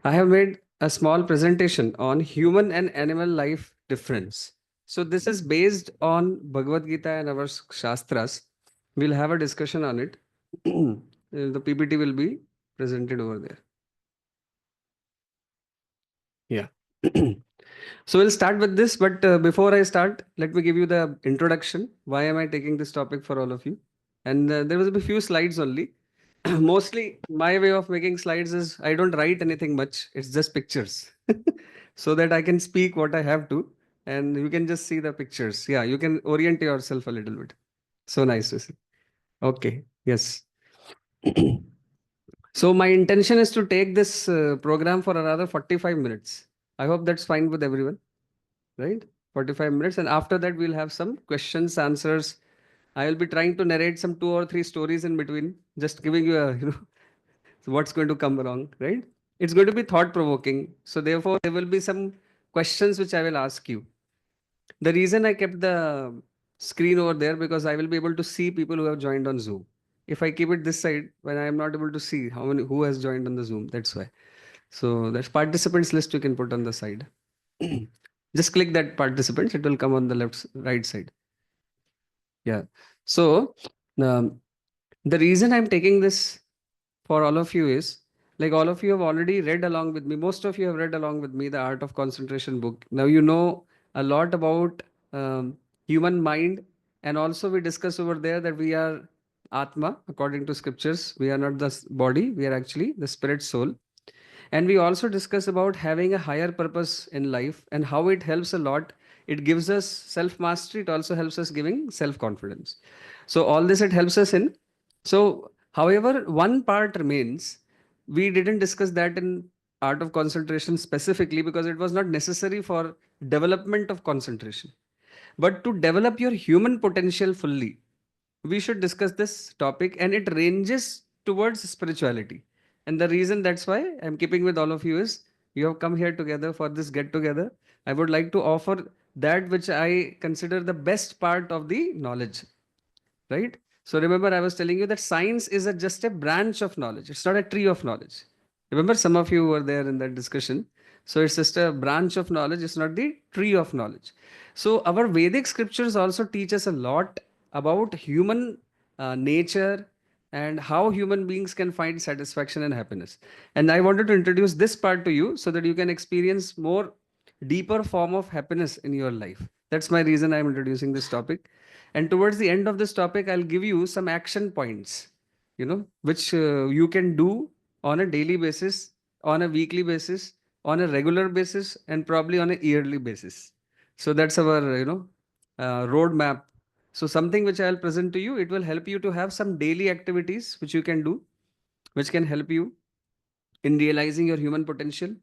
I have made a small presentation on human and animal life difference. So this is based on Bhagavad Gita and our Shastras. We'll have a discussion on it. The PPT will be presented over there. Yeah. So we'll start with this, but before I start, let me give you the introduction. Why am I taking this topic for all of you? And there will be few slides only. Mostly, my way of making slides is I don't write anything much. It's just pictures, so that I can speak what I have to, and you can just see the pictures. Yeah, you can orient yourself a little bit. So nice to see. Okay. Yes. So my intention is to take this program for another 45 minutes. I hope that's fine with everyone, right? 45 minutes. And after that, we'll have some questions, answers. I will be trying to narrate some two or three stories in between, just giving you a, what's going to come along, right? It's going to be thought provoking. So therefore, there will be some questions which I will ask you. The reason I kept the screen over there because I will be able to see people who have joined on Zoom. If I keep it this side, when I am not able to see how many who has joined on the Zoom, that's why. So that's participants list you can put on the side. Just click that participants, it will come on the right side. Yeah. So um, the reason I'm taking this for all of you is like all of you have already read along with me. Most of you have read along with me the Art of Concentration book. Now you know a lot about human mind, and also we discuss over there that we are Atma according to scriptures. We are not the body, we are actually the spirit soul. And we also discuss about having a higher purpose in life and how it helps a lot. It gives us self mastery, it also helps us giving self confidence. So all this it helps us in. So however, one part remains. We didn't discuss that in art of concentration specifically because it was not necessary for development of concentration. But to develop your human potential fully, we should discuss this topic, and it ranges towards spirituality. And the reason that's why I'm keeping with all of you is you have come here together for this get together. I would like to offer that which I consider the best part of the knowledge, right? So remember, I was telling you that science is just a branch of knowledge. It's not a tree of knowledge. Remember, some of you were there in that discussion. So it's just a branch of knowledge. It's not the tree of knowledge. So our Vedic scriptures also teach us a lot about human nature and how human beings can find satisfaction and happiness. And I wanted to introduce this part to you so that you can experience more deeper form of happiness in your life. That's my reason I'm introducing this topic. And towards the end of this topic, I'll give you some action points, which you can do on a daily basis, on a weekly basis, on a regular basis, and probably on a yearly basis. So that's our, roadmap. So something which I'll present to you, it will help you to have some daily activities which you can do, which can help you in realizing your human potential,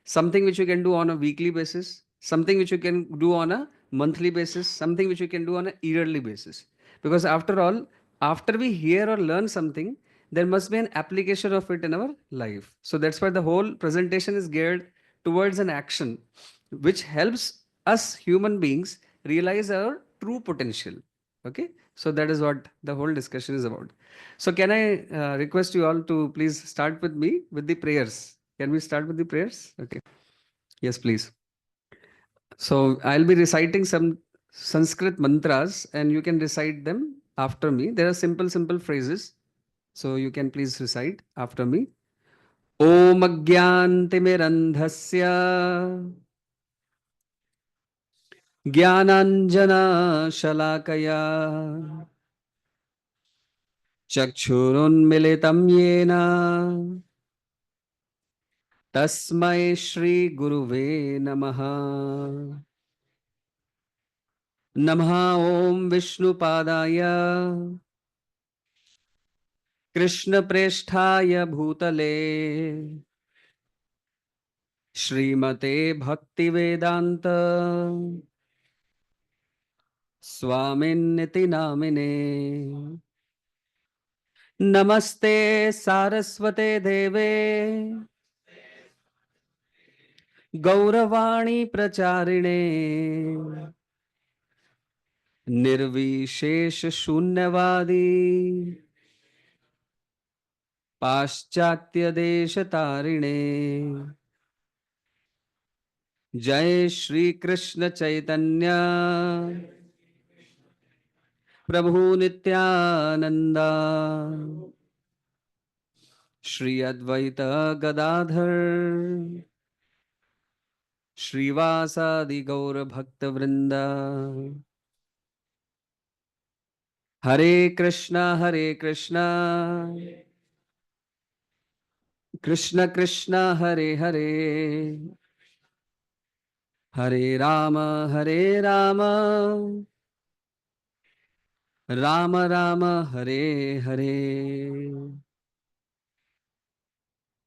something which you can do on a weekly basis, something which you can do on a monthly basis, something which you can do on a yearly basis. Because after all, after we hear or learn something, there must be an application of it in our life. So that's why the whole presentation is geared towards an action which helps us human beings realize our true potential. Okay, so that is what the whole discussion is about. So can I request you all to please start with me with the prayers? Can we start with the prayers? Okay. Yes, please. So I'll be reciting some Sanskrit mantras and you can recite them after me. There are simple, simple phrases. So you can please recite after me. Om Agyantimirandhasya Jnananjana Shalakaya Chakshurunmilitam Yena तस्मै श्री गुरुवे नमः नमः ओम विष्णुपादाय कृष्णप्रेष्ठाय भूतले श्रीमते भक्तिवेदांत स्वामिन्निति नामिने नमस्ते सारस्वते देवे गौरवाणी प्रचारिणे निर्विशेष शून्यवादी पाश्चात्य देश तारिणे जय श्री कृष्ण चैतन्य प्रभु नित्यानंदा श्री अद्वैत गदाधर श्रीवासादि गौर भक्त वृंदा हरे कृष्णा कृष्ण कृष्ण हरे हरे हरे हरे राम राम राम हरे हरे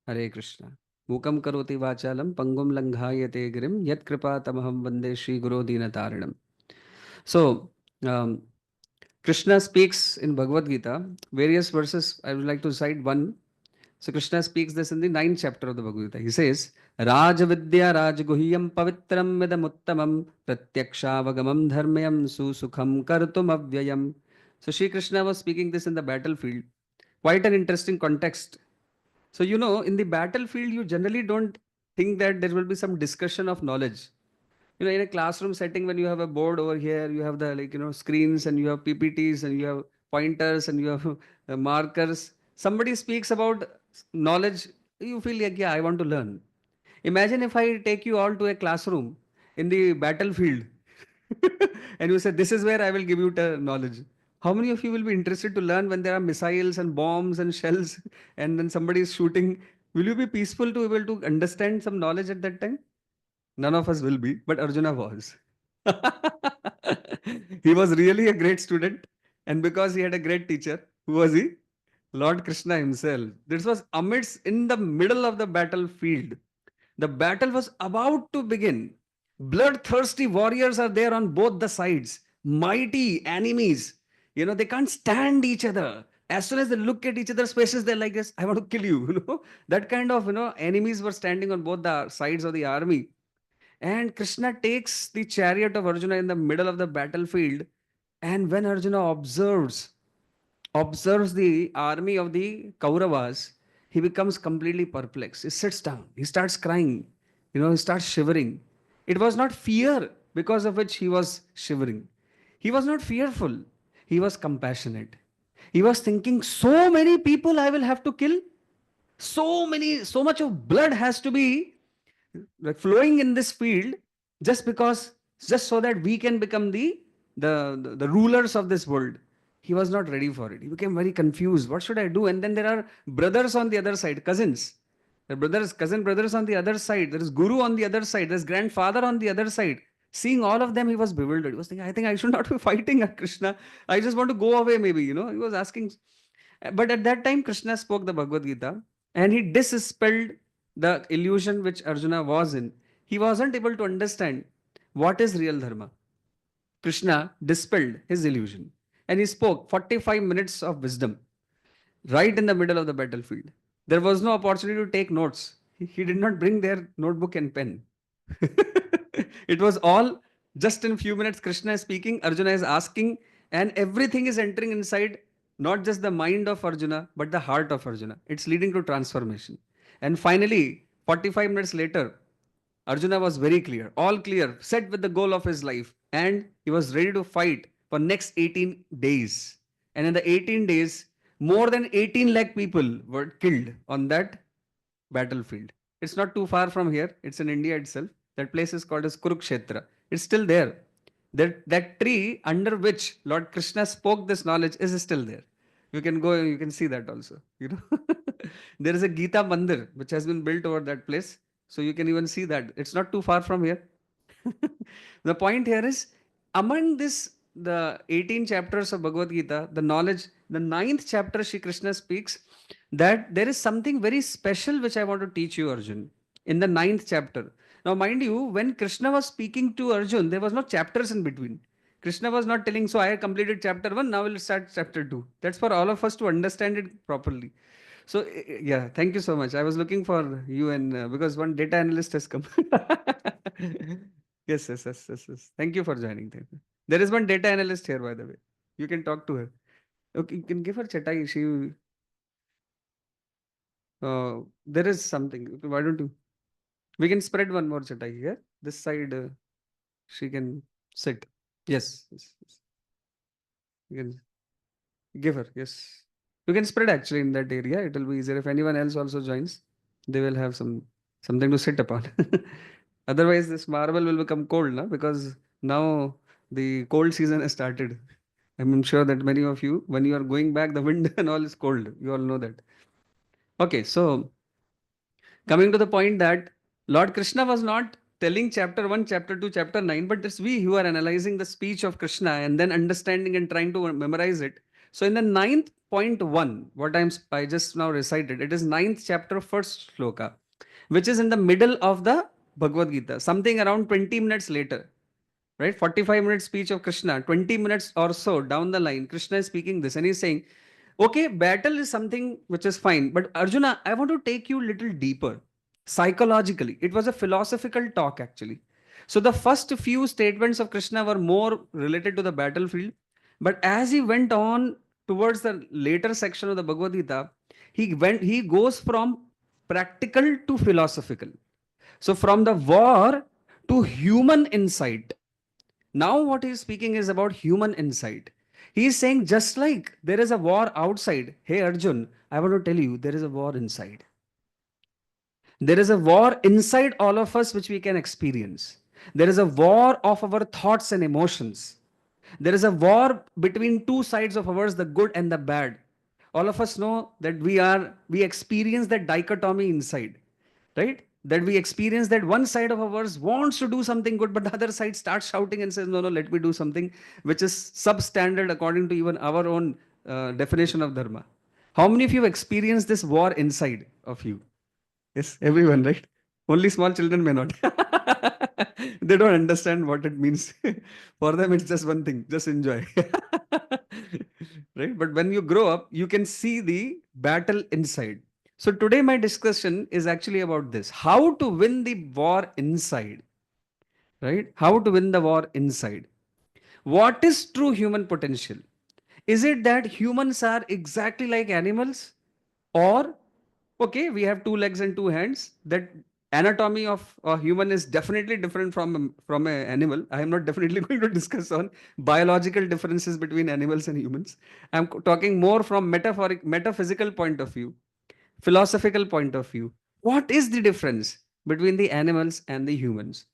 हरे कृष्णा मूकं करोति वाचालं पंगुं लंघायते गिरिं यत्कृपातमहं वन्दे श्रीगुरो दीनतारिणम्. So, Krishna speaks in Bhagavad Gita, various verses. I would like to cite one. So, Krishna speaks this in the ninth chapter of the Bhagavad Gita. He says, Rajavidya Rajguhyam Pavitram Vidamuttamam Pratyakshavagam Dharmayam Susukham Kartum Avyayam. So, Shri Krishna was speaking this in the battlefield. Quite an interesting context. So, in the battlefield, you generally don't think that there will be some discussion of knowledge. In a classroom setting, when you have a board over here, you have the screens, and you have PPTs, and you have pointers, and you have markers. Somebody speaks about knowledge, you feel like, yeah, I want to learn. Imagine if I take you all to a classroom in the battlefield and you say, this is where I will give you knowledge. How many of you will be interested to learn when there are missiles and bombs and shells and then somebody is shooting? Will you be peaceful to able to understand some knowledge at that time? None of us will be, but Arjuna was. He was really a great student, and because he had a great teacher, who was he? Lord Krishna himself. This was amidst in the middle of the battlefield. The battle was about to begin. Bloodthirsty warriors are there on both the sides. Mighty enemies. They can't stand each other. As soon as they look at each other's faces, they're like, yes, I want to kill you. That kind of, enemies were standing on both the sides of the army. And Krishna takes the chariot of Arjuna in the middle of the battlefield. And when Arjuna observes the army of the Kauravas, he becomes completely perplexed. He sits down, he starts crying, he starts shivering. It was not fear because of which he was shivering. He was not fearful, he was compassionate. He was thinking, so many people I will have to kill, so much of blood has to be like flowing in this field just so that we can become the rulers of this world. He was not ready for it. He became very confused. What should I do? And then there are brothers on the other side, cousins. The cousin brothers on the other side. There is guru on the other side. There's grandfather on the other side. Seeing all of them, he was bewildered. He was thinking, I think I should not be fighting Krishna. I just want to go away, maybe. He was asking. But at that time, Krishna spoke the Bhagavad Gita and he dispelled the illusion which Arjuna was in. He wasn't able to understand what is real dharma. Krishna dispelled his illusion and he spoke 45 minutes of wisdom right in the middle of the battlefield. There was no opportunity to take notes. He did not bring their notebook and pen. It was all just in few minutes. Krishna is speaking, Arjuna is asking, and everything is entering inside not just the mind of Arjuna, but the heart of Arjuna. It's leading to transformation. And finally, 45 minutes later, Arjuna was very clear, all clear, set with the goal of his life, and he was ready to fight for next 18 days. And in the 18 days, more than 18 lakh people were killed on that battlefield. It's not too far from here. It's in India itself. That place is called as Kurukshetra. It's still there. That tree under which Lord Krishna spoke this knowledge is still there. You can go, you can see that also. There is a Gita Mandir which has been built over that place. So you can even see that. It's not too far from here. The point here is among this, the 18 chapters of Bhagavad Gita, the knowledge, the ninth chapter, Shri Krishna speaks that there is something very special which I want to teach you, Arjun, in the ninth chapter. Now, mind you, when Krishna was speaking to Arjun, there was no chapters in between. Krishna was not telling, so I have completed chapter 1, now we'll start chapter 2. That's for all of us to understand it properly. So, yeah, thank you so much. I was looking for you, and because one data analyst has come. Yes. Thank you for joining. Thank you. There is one data analyst here, by the way. You can talk to her. Okay, you can give her chatai. She There is something. Why don't you? We can spread one more chatai here. This side, she can sit. Yes, yes, yes. You can give her. Yes. You can spread actually in that area. It will be easier. If anyone else also joins, they will have something to sit upon. Otherwise, this marble will become cold, na? Because now the cold season has started. I'm sure that many of you, when you are going back, the wind and all is cold. You all know that. Okay, so coming to the point that Lord Krishna was not telling chapter 1, chapter 2, chapter 9, but it's we who are analyzing the speech of Krishna and then understanding and trying to memorize it. So in the ninth point 1, what I just now recited, it is ninth chapter, first shloka, which is in the middle of the Bhagavad Gita, something around 20 minutes later, right? 45-minute speech of Krishna, 20 minutes or so down the line, Krishna is speaking this and he's saying, okay, battle is something which is fine, but Arjuna, I want to take you a little deeper. Psychologically, it was a philosophical talk actually. So the first few statements of Krishna were more related to the battlefield, but as he went on towards the later section of the Bhagavad Gita, he goes from practical to philosophical. So from the war to human insight. Now, what he's speaking is about human insight. He's saying, just like there is a war outside, hey Arjun, I want to tell you, there is a war inside. There is a war inside all of us which we can experience. There is a war of our thoughts and emotions. There is a war between two sides of ours, the good and the bad. All of us know that we experience that dichotomy inside, right? That we experience that one side of ours wants to do something good, but the other side starts shouting and says, no, no, let me do something which is substandard according to even our own definition of dharma. How many of you have experienced this war inside of you? Yes, everyone, right? Only small children may not. They don't understand what it means. For them, it's just one thing, just enjoy. Right? But when you grow up, you can see the battle inside. So today, my discussion is actually about this: how to win the war inside, right? How to win the war inside. What is true human potential? Is it that humans are exactly like animals? Or, okay, we have two legs and two hands. That anatomy of a human is definitely different from an animal. I am not definitely going to discuss on biological differences between animals and humans. I'm talking more from metaphysical point of view, philosophical point of view. What is the difference between the animals and the humans?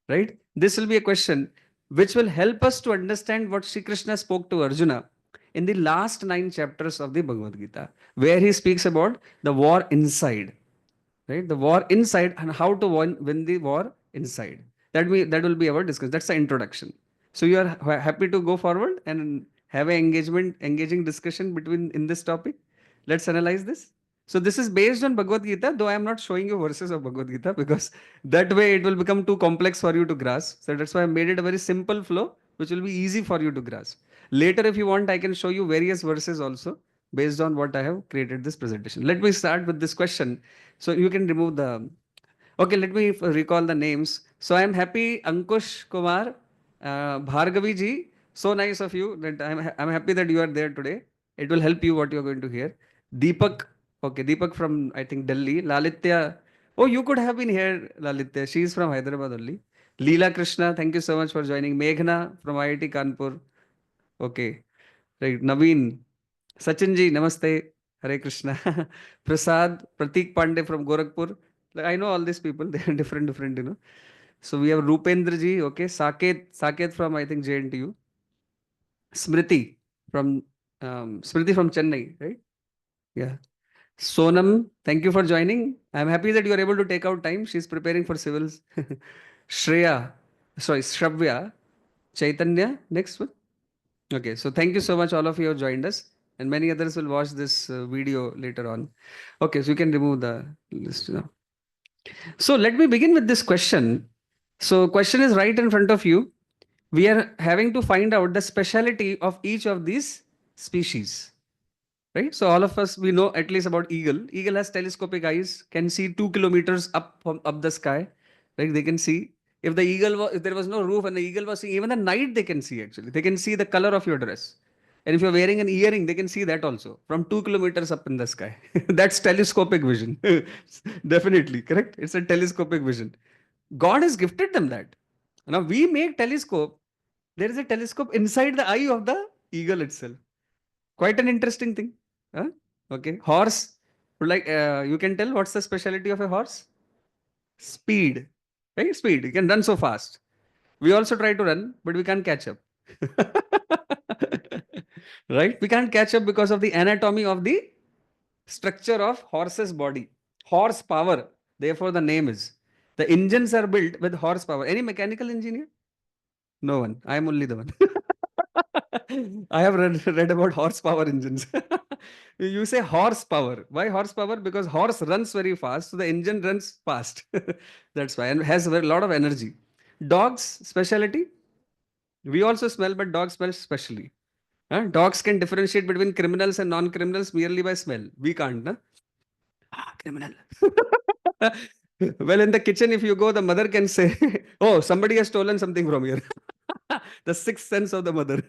Right? This will be a question which will help us to understand what Sri Krishna spoke to Arjuna in the last 9 chapters of the Bhagavad Gita, where he speaks about the war inside, right? The war inside and how to win the war inside. That will be our discussion. That's the introduction. So you are happy to go forward and have an engaging discussion between in this topic. Let's analyze this. So this is based on Bhagavad Gita, though I am not showing you verses of Bhagavad Gita because that way it will become too complex for you to grasp. So that's why I made it a very simple flow, which will be easy for you to grasp. Later, if you want, I can show you various verses also based on what I have created this presentation. Let me start with this question. So you can remove the. Okay, let me recall the names. So I am happy, Ankush Kumar, Bhargavi ji. So nice of you that I'm happy that you are there today. It will help you what you're going to hear. Deepak, okay, Deepak from I think Delhi. Lalitya, oh, you could have been here, Lalitya. She is from Hyderabad only. Leela Krishna, thank you so much for joining. Meghna from IIT Kanpur. Okay, right. Naveen, Sachin ji, namaste. Hare Krishna. Prasad, Pratik Pandey from Gorakhpur. Like, I know all these people. They are different. So we have Rupendra ji, okay. Saket from I think JNTU. Smriti from Smriti from Chennai, right? Yeah. Sonam, thank you for joining. I'm happy that you are able to take out time. She's preparing for civils. Shreya, sorry, Shravya, Chaitanya, next one. Okay, so thank you so much, all of you have joined us, and many others will watch this video later on. Okay, so you can remove the list now. So let me begin with this question. So, question is right in front of you. We are having to find out the speciality of each of these species, right? So, all of us we know at least about eagle. Eagle has telescopic eyes, can see 2 kilometers up the sky, right? They can see. If there was no roof and the eagle was seeing, even the night they can see actually. They can see the color of your dress. And if you're wearing an earring, they can see that also from 2 kilometers up in the sky. That's telescopic vision. Definitely, correct? It's a telescopic vision. God has gifted them that. Now we make telescope. There is a telescope inside the eye of the eagle itself. Quite an interesting thing. Huh? Okay. Horse, like you can tell what's the specialty of a horse? Speed. Right? Speed. You can run so fast. We also try to run, but we can't catch up. Right? We can't catch up because of the anatomy of the structure of horse's body. Horsepower. Therefore, the name is. The engines are built with horsepower. Any mechanical engineer? No one. I am only the one. I have read about horsepower engines. You say horsepower. Why horsepower? Because horse runs very fast, so the engine runs fast. That's why, and has a lot of energy. Dogs specialty. We also smell, but dogs smell specially. Huh? Dogs can differentiate between criminals and non-criminals merely by smell. We can't. Huh? Ah, criminal. Well, in the kitchen, if you go, the mother can say, "Oh, somebody has stolen something from here." The sixth sense of the mother.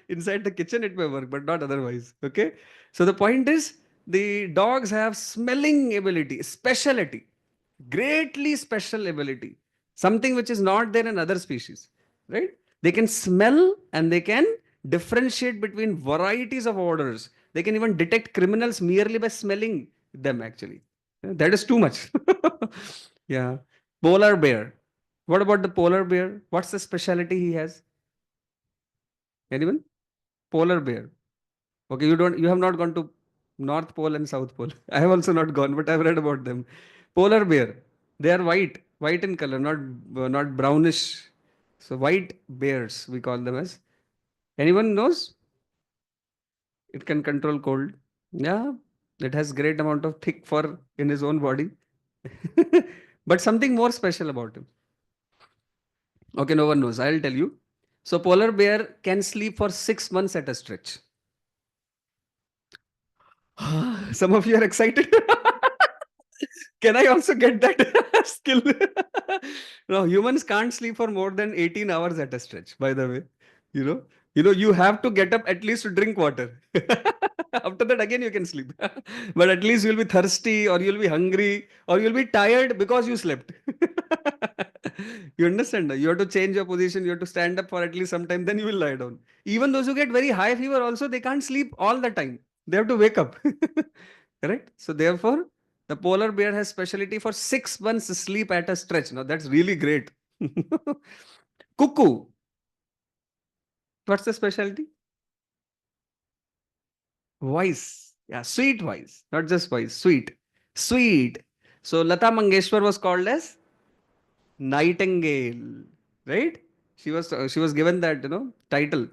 Inside the kitchen, it may work, but not otherwise. Okay. So the point is, the dogs have smelling ability, speciality, greatly special ability, something which is not there in other species. Right? They can smell and they can differentiate between varieties of odors. They can even detect criminals merely by smelling them. Actually, that is too much. Yeah. Polar bear. What about the polar bear? What's the specialty he has? Anyone? Polar bear. Okay, you have not gone to North Pole and South Pole. I have also not gone, but I've read about them. Polar bear. They are white in color, not brownish. So white bears we call them as. Anyone knows? It can control cold. Yeah, it has great amount of thick fur in his own body. But something more special about him. Okay, no one knows. I'll tell you. So polar bear can sleep for 6 months at a stretch. Some of you are excited. Can I also get that skill? No, humans can't sleep for more than 18 hours at a stretch, by the way. You know, you have to get up at least to drink water. After that, again, you can sleep. But at least you'll be thirsty or you'll be hungry or you'll be tired because you slept. You understand? You have to change your position. You have to stand up for at least some time. Then you will lie down. Even those who get very high fever also, they can't sleep all the time. They have to wake up. Correct? So therefore, the polar bear has specialty for 6 months sleep at a stretch. Now that's really great. Cuckoo. What's the specialty? Voice. Yeah, sweet voice. Not just voice, sweet. Sweet. So Lata Mangeshwar was called as Nightingale, right? She was given that title.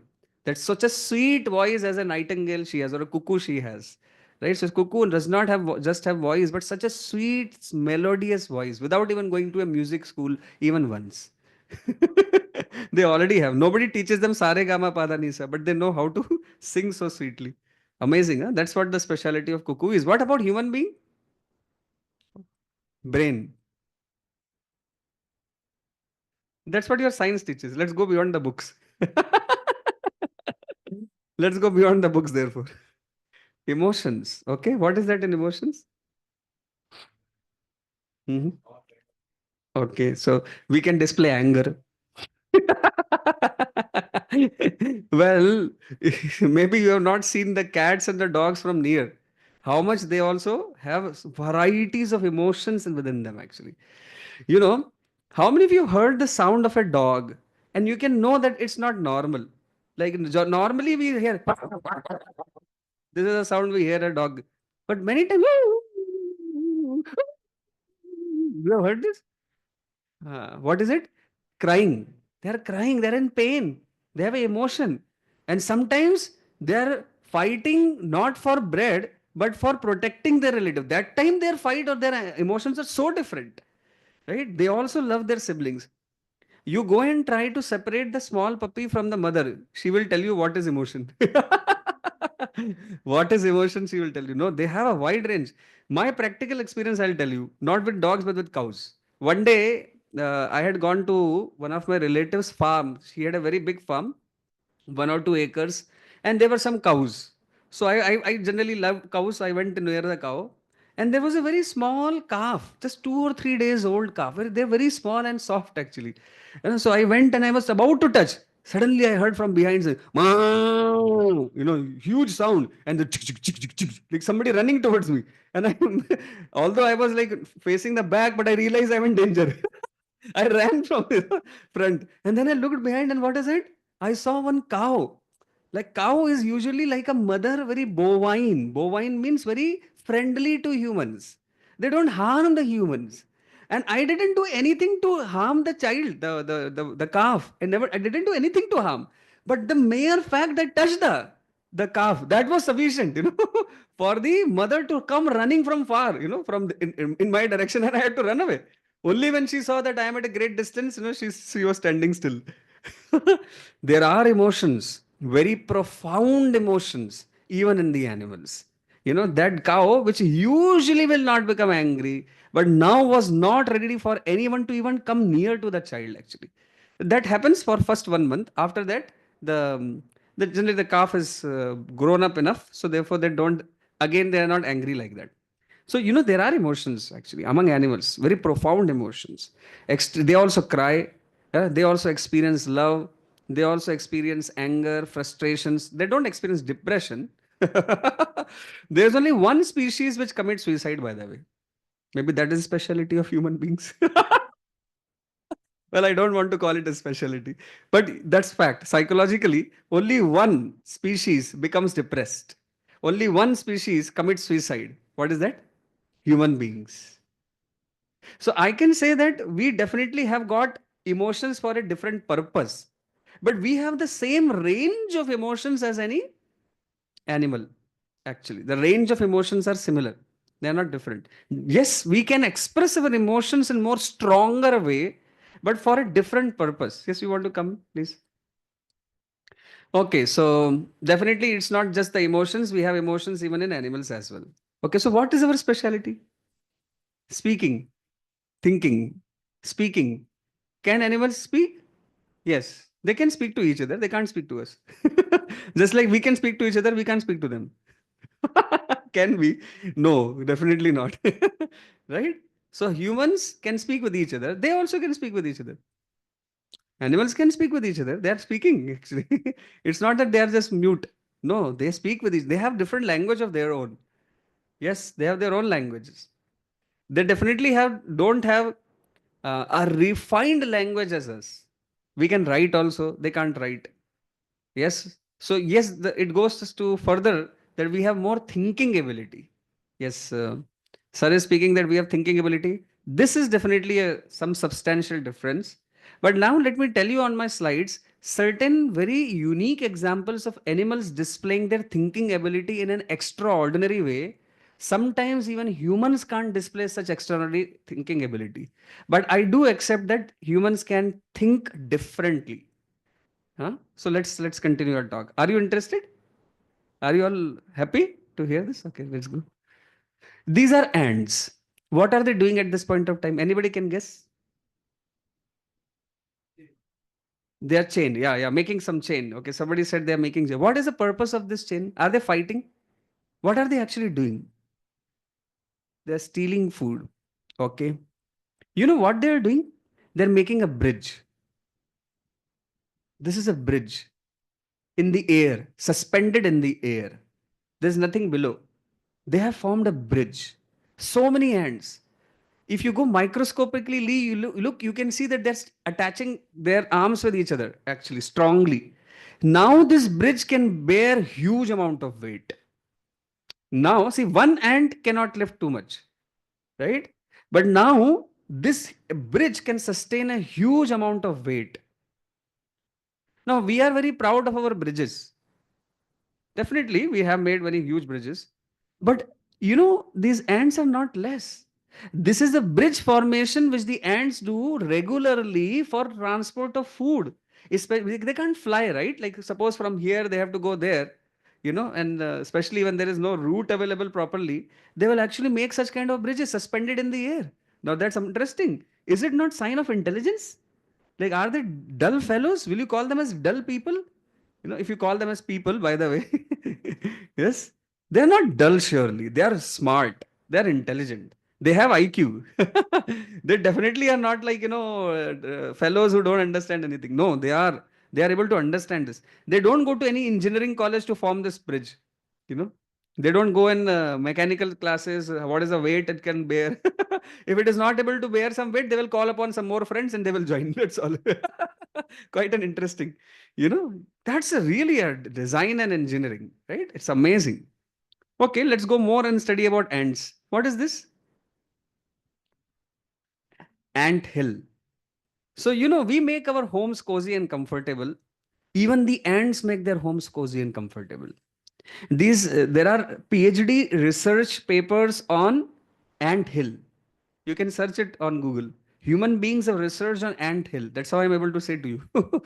That's such a sweet voice as a nightingale she has, or a cuckoo she has, right? So cuckoo does not have just have voice, but such a sweet, melodious voice without even going to a music school even once. They already have. Nobody teaches them sare gama pada nisa, but they know how to sing so sweetly. Amazing, huh? That's what the specialty of cuckoo is. What about human being? Brain. That's what your science teaches. Let's go beyond the books. Let's go beyond the books, therefore. Emotions. Okay. What is that in emotions? Mhm. Okay. So we can display anger. Well, maybe you have not seen the cats and the dogs from near. How much they also have varieties of emotions within them, actually. You know, how many of you heard the sound of a dog and you can know that it's not normal? Like normally we hear this is the sound we hear a dog, but many times you have heard this? What is it? Crying. They are crying. They're in pain. They have an emotion, and sometimes they're fighting not for bread but for protecting their relative. That time their fight or their emotions are so different, right? They also love their siblings. You go and try to separate the small puppy from the mother. She will tell you what is emotion. What is emotion? She will tell you. No, they have a wide range. My practical experience, I'll tell you, not with dogs, but with cows. One day, I had gone to one of my relatives' farm. She had a very big farm, 1 or 2 acres. and there were some cows. So I generally love cows. I went near the cow, and there was a very small calf, just 2 or 3 days old calf. They're very small and soft actually. And so I went and I was about to touch. Suddenly I heard from behind, say, "Meow," huge sound, and the chick, chick, chick, chick, chick, like somebody running towards me. And I, although I was like facing the back, but I realized I'm in danger. I ran from the front, and then I looked behind, and what is it? I saw one cow. Like cow is usually like a mother, very bovine. Bovine means very friendly to humans. They don't harm the humans. And I didn't do anything to harm the child, the calf. I didn't do anything to harm. But the mere fact that touched the calf, that was sufficient, for the mother to come running from far, from in my direction, and I had to run away. Only when she saw that I am at a great distance, she was standing still. There are emotions, very profound emotions, even in the animals. That cow, which usually will not become angry, but now was not ready for anyone to even come near to the child, actually. That happens for first 1 month. After that, generally the calf is grown up enough, so therefore they are not angry like that. So, there are emotions actually among animals, very profound emotions. They also cry, they also experience love, they also experience anger, frustrations. They don't experience depression. There's only one species which commits suicide, by the way. Maybe that is specialty of human beings. Well, I don't want to call it a specialty, but that's fact. Psychologically, only one species becomes depressed. Only one species commits suicide. What is that? Human beings. So I can say that we definitely have got emotions for a different purpose, but we have the same range of emotions as any animal. Actually, the range of emotions are similar. They are not different. Yes, we can express our emotions in more stronger way, but for a different purpose. Yes, you want to come, please? Okay, so definitely it's not just the emotions. We have emotions even in animals as well. Okay, so what is our specialty? Speaking, thinking, speaking. Can animals speak? Yes, they can speak to each other. They can't speak to us. Just like we can speak to each other, we can't speak to them. Can we? No, definitely not. Right? So humans can speak with each other. They also can speak with each other. Animals can speak with each other. They are speaking actually. It's not that they are just mute. No, they speak with each. They have different language of their own. Yes, they have their own languages. They definitely don't have a refined language as us. We can write also. They can't write. Yes. So yes, it goes to further that we have more thinking ability. Yes, sir is speaking that we have thinking ability. This is definitely some substantial difference. But now let me tell you on my slides certain very unique examples of animals displaying their thinking ability in an extraordinary way. Sometimes even humans can't display such extraordinary thinking ability. But I do accept that humans can think differently. Huh? So let's continue our talk. Are you interested? Are you all happy to hear this? Okay, let's go. These are ants. What are they doing at this point of time? Anybody can guess? They are chain. Yeah, yeah, making some chain. Okay, somebody said they are making chain. What is the purpose of this chain? Are they fighting? What are they actually doing? They're stealing food. Okay. You know what they're doing? They're making a bridge. This is a bridge in the air, suspended in the air. There's nothing below. They have formed a bridge. So many ants. If you go microscopically, you look, you can see that they're attaching their arms with each other actually strongly. Now this bridge can bear huge amount of weight. Now, see, one ant cannot lift too much, right? But now this bridge can sustain a huge amount of weight. Now we are very proud of our bridges. Definitely, we have made very huge bridges. But these ants are not less. This is a bridge formation which the ants do regularly for transport of food. They can't fly, right? Like, suppose from here they have to go there, and especially when there is no route available properly, they will actually make such kind of bridges suspended in the air. Now, that's interesting. Is it not sign of intelligence? Like, are they dull fellows? Will you call them as dull people? If you call them as people, by the way, yes, they're not dull, surely. They are smart, they're intelligent, they have IQ. They definitely are not like, fellows who don't understand anything. No, they are able to understand this. They don't go to any engineering college to form this bridge. You know, they don't go in mechanical classes. What is the weight it can bear? If it is not able to bear some weight, they will call upon some more friends and they will join. That's all. Quite an interesting, that's a really a design and engineering, right? It's amazing. Okay, let's go more and study about ants. What is this? Ant hill. So, we make our homes cozy and comfortable. Even the ants make their homes cozy and comfortable. There are PhD research papers on ant hill. You can search it on Google. Human beings have researched on ant hill. That's how I'm able to say to you.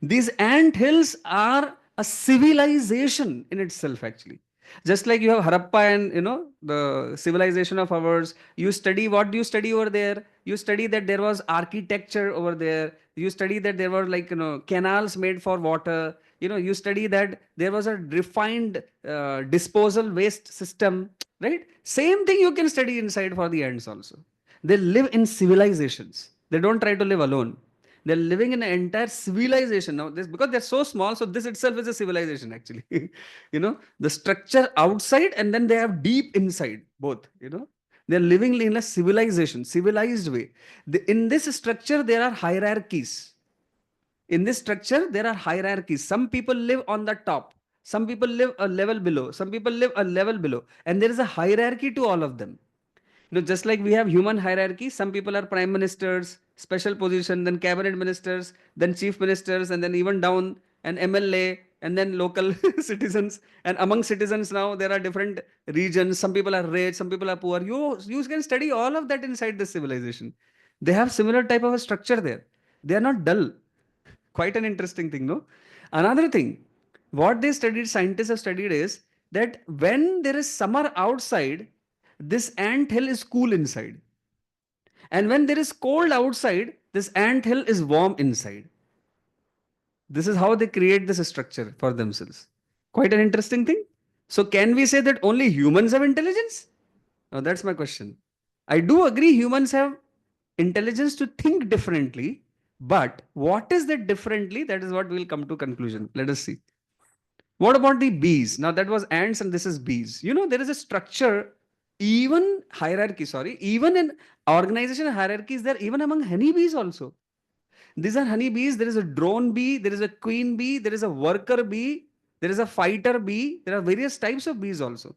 These ant hills are a civilization in itself, actually. Just like you have Harappa and the civilization of ours. You study, what do you study over there? You study that there was architecture over there. You study that there were, like, canals made for water. You study that there was a refined disposal waste system, right? Same thing you can study inside for the ants also. They live in civilizations. They don't try to live alone. They're living in an entire civilization. Now, this, because they're so small, so this itself is a civilization, actually. The structure outside and then they have deep inside, both. They're living in a civilization, civilized way. In this structure, there are hierarchies. In this structure, there are hierarchies. Some people live on the top. Some people live a level below. Some people live a level below. And there is a hierarchy to all of them. Just like we have human hierarchy, some people are prime ministers, special position, then cabinet ministers, then chief ministers, and then even down an MLA, and then local citizens. And among citizens now, there are different regions. Some people are rich, some people are poor. You can study all of that inside this civilization. They have similar type of a structure there. They are not dull. Quite an interesting thing, no? Another thing, what they studied, scientists have studied, is that when there is summer outside, this ant hill is cool inside. And when there is cold outside, this ant hill is warm inside. This is how they create this structure for themselves. Quite an interesting thing. So, can we say that only humans have intelligence? Now, that's my question. I do agree humans have intelligence to think differently, but what is that differently? That is what we'll come to conclusion. Let us see. What about the bees? Now that was ants and this is bees. There is a structure, even hierarchy, sorry, even in organization hierarchies there, even among honeybees also. These are honeybees. There is a drone bee, there is a queen bee, there is a worker bee, there is a fighter bee. There are various types of bees also.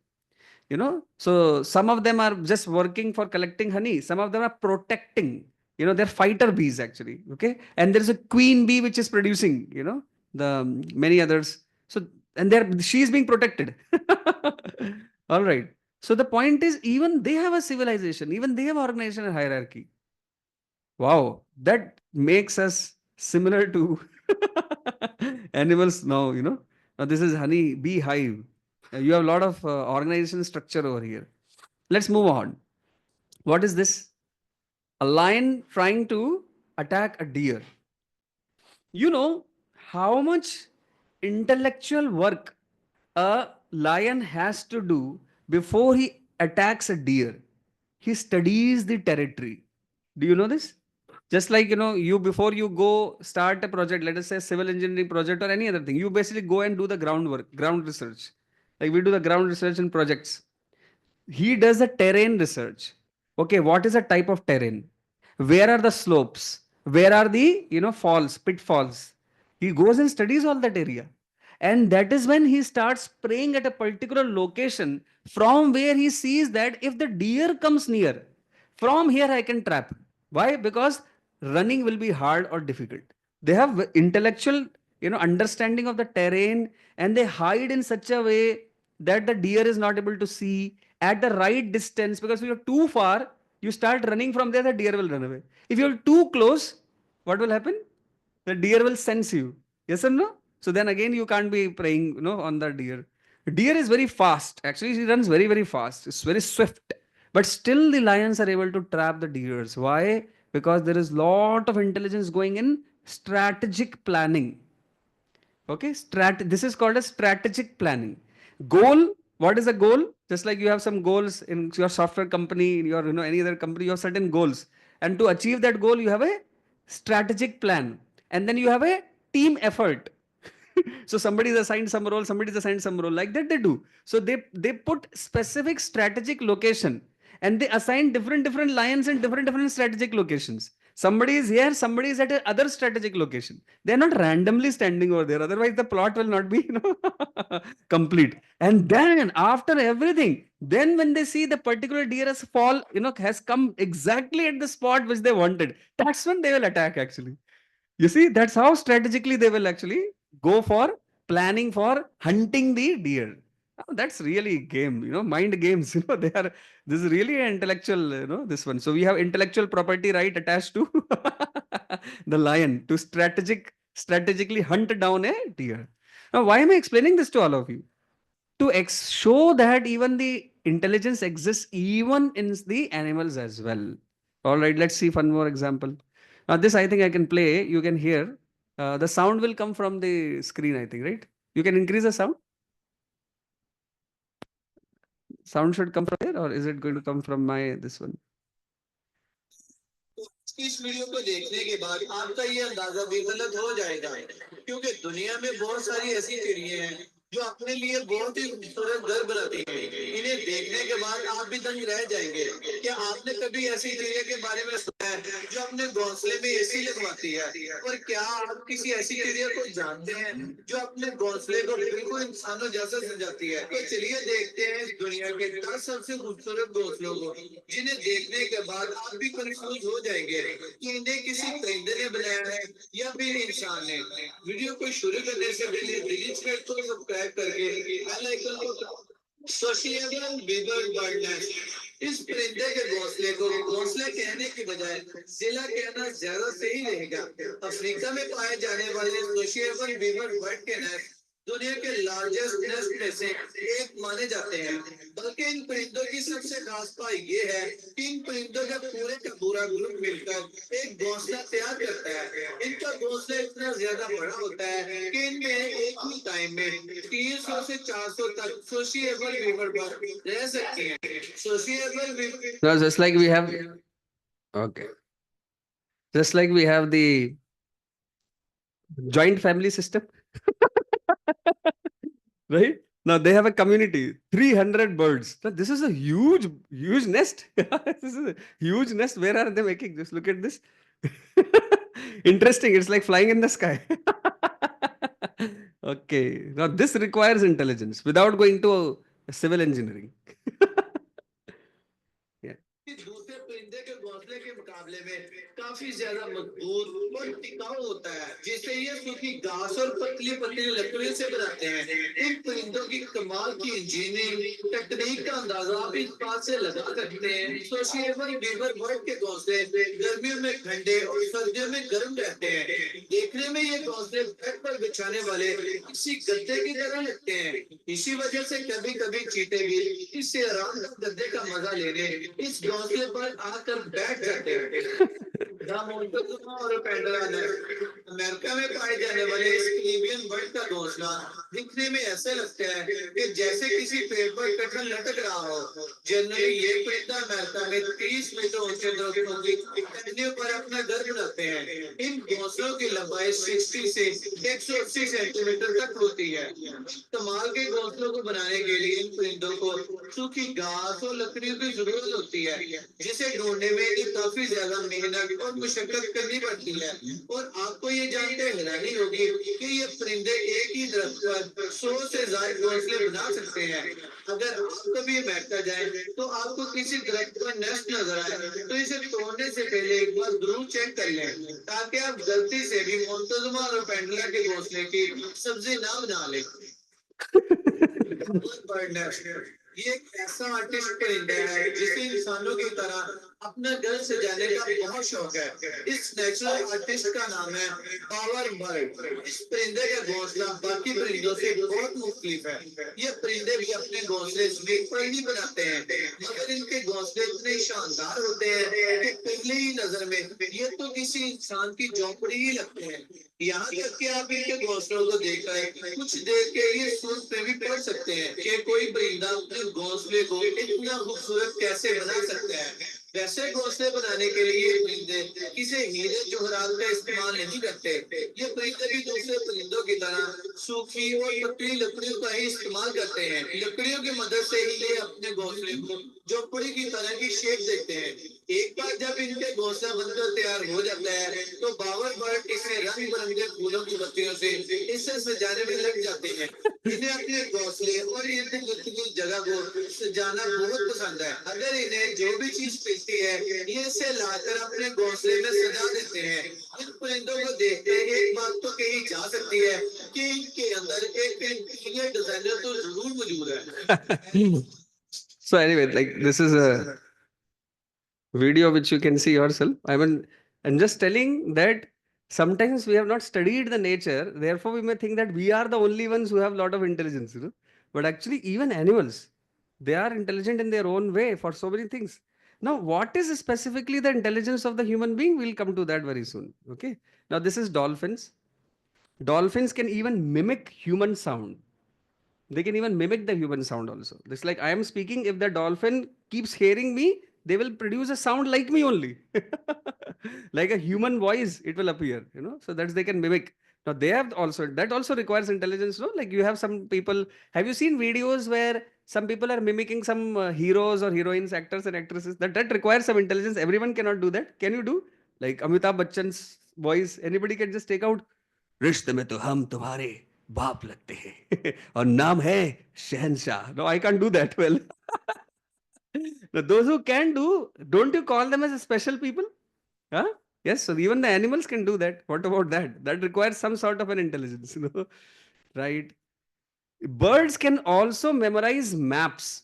So some of them are just working for collecting honey. Some of them are protecting. They're fighter bees actually. Okay. And there is a queen bee which is producing, the many others. So, and she is being protected. All right. So the point is, even they have a civilization, even they have organization and hierarchy. Wow, that makes us similar to animals now, Now this is honey bee hive. You have a lot of organization structure over here. Let's move on. What is this? A lion trying to attack a deer. You know how much intellectual work a lion has to do before he attacks a deer. He studies the territory. Do you know this? Just like, you before you go start a project, let us say civil engineering project or any other thing, you basically go and do the groundwork, ground research. Like we do the ground research in projects. He does the terrain research. Okay, what is a type of terrain? Where are the slopes? Where are the falls, pitfalls? He goes and studies all that area. And that is when he starts praying at a particular location from where he sees that if the deer comes near, from here I can trap. Why? Because running will be hard or difficult. They have intellectual understanding of the terrain, and they hide in such a way that the deer is not able to see at the right distance. Because if you're too far, you start running from there, the deer will run away. If you're too close, what will happen? The deer will sense you. Yes or no? So then again, you can't be preying, on the deer. Deer is very fast. Actually, he runs very, very fast. It's very swift. But still, the lions are able to trap the deers. Why? Because there is lot of intelligence going in strategic planning. Okay, this is called a strategic planning. Goal, what is a goal? Just like you have some goals in your software company, in your any other company, you have certain goals. And to achieve that goal, you have a strategic plan. And then you have a team effort. So somebody is assigned some role, somebody is assigned some role. Like that they do. So they put specific strategic location and they assign different lions in different strategic locations. Somebody is here, somebody is at a other strategic location. They're not randomly standing over there. Otherwise, the plot will not be, complete. And then after everything, then when they see the particular deer has fall, has come exactly at the spot which they wanted, that's when they will attack actually. You see, that's how strategically they will actually go for planning for hunting the deer. Oh, that's really game, mind games. They are, this is really an intellectual, this one. So we have intellectual property right attached to the lion to strategically hunt down a deer. Now, why am I explaining this to all of you? To show that even the intelligence exists even in the animals as well. All right, let's see one more example. Now, this I think I can play. You can hear. The sound will come from the screen, I think, right? You can increase the sound. Sound should come from here, or is it going to come from my this one? इस video को देखने के बाद आपका ये अंदाजा भी गलत हो जाएगा, क्योंकि दुनिया में बहुत सारी ऐसी चिड़िया हैं जो अपने लिए बहुत ही खूबसूरत घर बनाती हैं। इन्हें देखने के बाद आप भी दंग रह जाएंगे। क्या आपने कभी ऐसी चिड़िया के बारे में सुना है जो अपने घोंसले में एसी लगवाती है? और क्या आप किसी ऐसी चिड़िया को जानते हैं जो अपने घोंसले को बिल्कुल इंसानों जैसा सजाती है? तो चलिए देखते हैं इस दुनिया के 10 सबसे खूबसूरत घोंसलों को, जिन्हें देखने के बाद आप भी कंफ्यूज हो जाएंगे कि इन्हें किसी परिंदे ने बनाया है या फिर इंसान ने। वीडियो को शुरू करने से पहले दिलीज को सब्सक्राइब करके बेल आइकन को सोशिएबल बीबर बर्ड नेस्ट। इस परिंदे के घोंसले को घोंसले कहने की बजाय जिला कहना ज्यादा सही रहेगा। अफ्रीका में पाए जाने वाले सोशिएबल बीबर बर्ड के नेस्ट दुनिया के लार्जेस्ट नेस्ट में से एक माने जाते हैं। बल्कि इन परिंदों की सबसे खास बात ये है कि इन परिंदों का पूरा ग्रुप मिलकर एक घोंसला तैयार करता है। इनका घोंसला इतना ज्यादा बड़ा होता है कि इनमें एक ही टाइम में 300 से 400 तक सोशिएबल वीवर बर्ड रह सकती हैं। Sociable weaver No, just like we have, okay, just like we have the joint family system, right? Now they have a community, 300 birds. Now, this is a huge nest. This is a huge nest. Where are they making? Just look at this. Interesting. It's like flying in the sky. Okay. Now this requires intelligence without going to civil engineering. Yeah. दूसरे परिंदे के घोंसले के मुकाबले में काफी ज्यादा मजबूत और टिकाऊ होता है, जिसे ये सूखी घास और पतली पतली लकड़ियों से बनाते हैं। इन परिंदों की कमाल की इंजीनियरिंग टेक्निक का अंदाजा आप इस बात से लगा सकते हैं। सोशिएबल बीवर बर्ड के घोंसले गर्मियों में ठंडे और सर्दियों में गर्म रहते हैं। देखने में ये घोंसले बेड पर बिछाने वाले किसी गद्दे की तरह लगते हैं। इसी वजह से कभी कभी चीते भी इससे आरामदायक गद्दे का मजा लेने इस घोंसले पर आकर बैठ जाते हैं। और पेंडरा ने अमेरिका में पाए जाने वाले इस कैरिबियन बर्ड का घोंसला दिखने में ऐसा लगता है कि जैसे किसी पेड़ पर कटहल लटक रहा हो। जनरली ये परिंदा अमेरिका में 30 मीटर ऊंचे दरख्तों की टहनियों पर अपना घर बनाते हैं। इन घोंसलों की लंबाई 60 से 180 सेंटीमीटर तक होती है। कमाल के घोंसलों को बनाने के लिए इन परिंदों को सूखी घास और लकड़ियों की जरूरत होती है, जिसे ढूंढने में इन्हें काफी ज्यादा मेहनत और मुशक्कत करनी पड़ती है। और आपको ये जानकर हैरानी होगी कि ये परिंदे एक ही दरख्त पर 100 से ज्यादा घोंसले बना सकते हैं। अगर आप कभी अमेरिका जाए तो आपको किसी दरख्त पर नेस्ट नजर आए तो इसे तोड़ने से पहले एक बार जरूर चेक कर लें, ताकि आप गलती से भी मोंटेजुमा और पेंडुला के घोंसले की सब्जी ना बना लें। बर्ड नेस्ट ये एक ऐसा आर्टिस्ट परिंदा है जिसे इंसानों की तरह अपना घर सजाने का बहुत शौक है। इस नेचुरल आर्टिस्ट का नाम है पावर बर्ड। इस परिंदे का घोंसला बाकी परिंदों से बहुत मुख्तलिफ है। ये परिंदे भी अपने घोंसले जमीन पर ही बनाते हैं, मगर इनके घोंसले इतने शानदार होते हैं कि पहले ही नजर में ये तो किसी इंसान की झोंपड़ी ही लगते हैं। यहाँ तक कि आप इनके घोंसलों को देखकर कुछ देर के लिए सोच पे भी पड़ सकते हैं कि कोई परिंदा अपने घोंसले को इतना खूबसूरत कैसे बना सकता है। वैसे घोंसले बनाने के लिए ये परिंदे किसी हीरे जवाहरात का इस्तेमाल नहीं करते। ये परिंदे भी दूसरे परिंदों की तरह सूखी और पतली लकड़ियों का ही इस्तेमाल करते हैं। लकड़ियों की मदद से ही ये अपने घोंसले को झोपड़ी की तरह की शेप देते हैं। एक बार जब इनके घोंसला बनकर तैयार हो जाता है तो बावर बर्ड इसे रंग बिरंगे फूलों की पत्तियों से इसे सजाने में लग जाते हैं। इन्हें अपने घोंसले और इर्द गिर्द की जगह को सजाना बहुत पसंद है। अगर इन्हें जो भी चीज मिलती है ये इसे लाकर अपने घोंसले में सजा देते हैं। इन परिंदों को देखते एक बात तो कही जा सकती है कि इनके अंदर एक इंटीरियर डिजाइनर तो जरूर मौजूद है। So anyway, like this is a video which you can see yourself. I mean, I'm just telling that sometimes we have not studied the nature, therefore we may think that we are the only ones who have a lot of intelligence, you know. But actually, even animals, they are intelligent in their own way for so many things. Now, what is specifically the intelligence of the human being? We'll come to that very soon. Okay. Now, this is dolphins. Dolphins can even mimic human sound. They can even mimic the human sound also. It's like I am speaking, if the dolphin keeps hearing me, they will produce a sound like me only. Like a human voice, it will appear, you know. So that's they can mimic. Now they have also that also requires intelligence, no? Like you have some people. Have you seen videos where some people are mimicking some heroes or heroines, actors and actresses? That requires some intelligence. Everyone cannot do that. Can you do? Like Amitabh Bachchan's voice, anybody can just take out रिश्ते में तो हम तुम्हारे बाप लगते हैं और नाम है शहनशाह. No, I can't do that well. Now, those who can do, don't you call them as special people? Huh? Yes, so even the animals can do that. What about that? That requires some sort of an intelligence, you know, right? Birds can also memorize maps.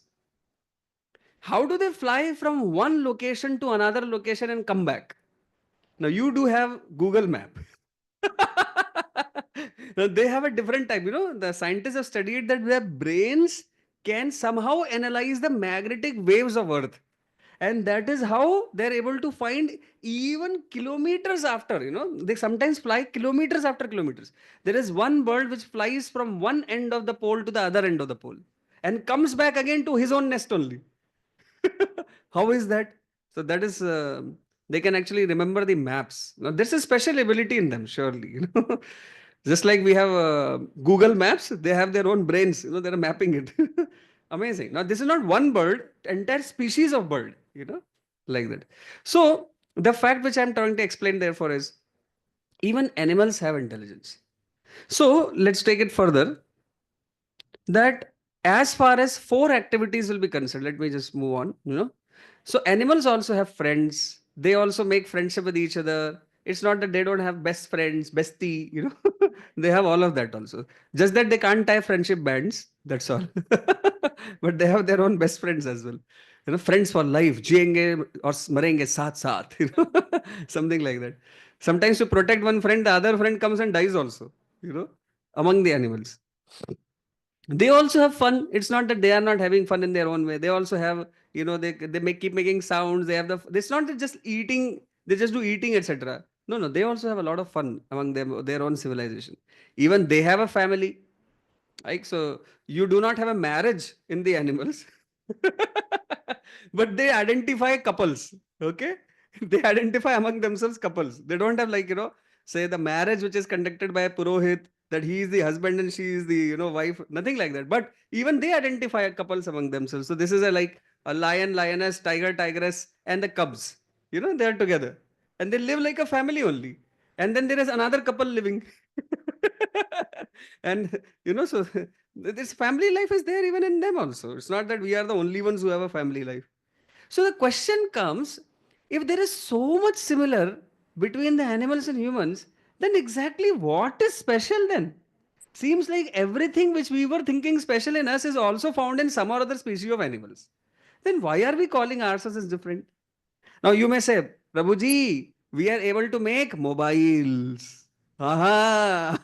How do they fly from one location to another location and come back? Now you do have Google Map. Now they have a different type. You know, the scientists have studied that their brains can somehow analyze the magnetic waves of Earth. And that is how they're able to find even kilometers after, you know, they sometimes fly kilometers after kilometers. There is one bird which flies from one end of the pole to the other end of the pole and comes back again to his own nest only. How is that? So that is they can actually remember the maps. Now there's a special ability in them, surely. You know, just like we have Google Maps, they have their own brains. You know, they're mapping it. Amazing. Now this is not one bird, entire species of bird. You know, like that. So the fact which I'm trying to explain therefore is even animals have intelligence. So let's take it further that as far as four activities will be concerned, let me just move on, you know. So animals also have friends. They also make friendship with each other. It's not that they don't have best friends, bestie, you know. They have all of that also. Just that they can't tie friendship bands. That's all. But they have their own best friends as well. You know, friends for life. Jiyenge or marenge saath saath. You know, something like that. Sometimes to protect one friend, the other friend comes and dies also. You know, among the animals. They also have fun. It's not that they are not having fun in their own way. They also have, you know, they make keep making sounds. They have the. It's not that just eating. They just do eating, etc. No, no. They also have a lot of fun among them, their own civilization. Even they have a family. Like so, you do not have a marriage in the animals, but they identify couples. Okay, they identify among themselves couples. They don't have like, you know, say the marriage which is conducted by a purohit, that he is the husband and she is the, you know, wife. Nothing like that. But even they identify couples among themselves. So this is a like a lion, lioness, tiger, tigress, and the cubs. You know, they are together and they live like a family only. And then there is another couple living. And you know, so this family life is there even in them also. It's not that we are the only ones who have a family life. So the question comes, if there is so much similar between the animals and humans, then exactly what is special then? Seems like everything which we were thinking special in us is also found in some or other species of animals. Then why are we calling ourselves as different? Now you may say, Prabhuji, we are able to make mobiles. Aha.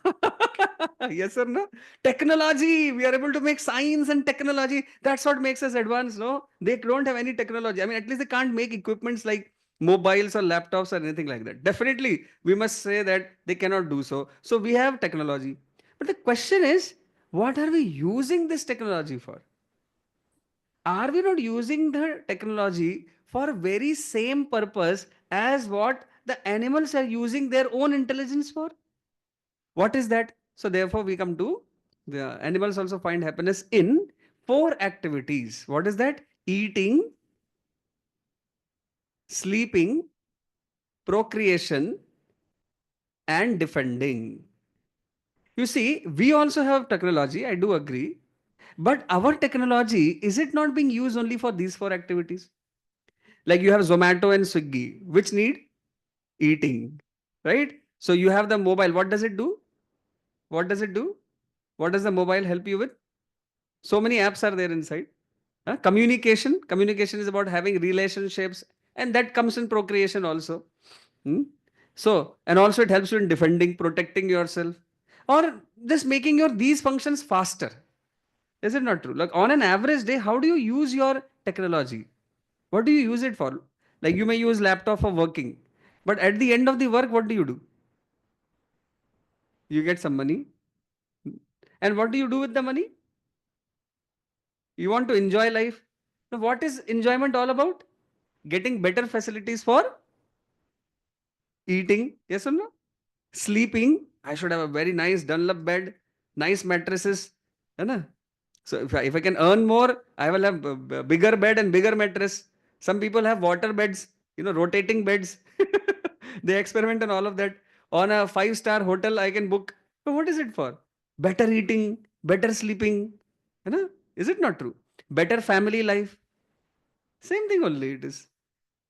Yes or no? Technology. We are able to make science and technology. That's what makes us advanced, no? They don't have any technology. I mean, at least they can't make equipments like mobiles or laptops or anything like that. Definitely, we must say that they cannot do so. So we have technology. But the question is, what are we using this technology for? Are we not using the technology for very same purpose as what the animals are using their own intelligence for? What is that? So therefore we come to the animals also find happiness in four activities. What is that? Eating, sleeping, procreation, and defending. You see, we also have technology, I do agree. But our technology, is it not being used only for these four activities? Like you have Zomato and Swiggy, which need eating, right? So you have the mobile. What does it do? What does it do? What does the mobile help you with? So many apps are there inside. Communication. Communication is about having relationships, and that comes in procreation also. Hmm? So, and also it helps you in defending, protecting yourself, or just making your these functions faster. Is it not true? Like on an average day, how do you use your technology? What do you use it for? Like you may use laptop for working, but at the end of the work, what do you do? You get some money, and what do you do with the money? You want to enjoy life. Now, what is enjoyment all about? Getting better facilities for eating, yes or no? Sleeping. I should have a very nice Dunlop bed, nice mattresses. है ना? So if I can earn more, I will have bigger bed and bigger mattress. Some people have water beds, rotating beds. They experiment on all of that. On a five-star hotel, I can book. But what is it for? Better eating, better sleeping. है ना? Is it not true? Better family life. Same thing only it is.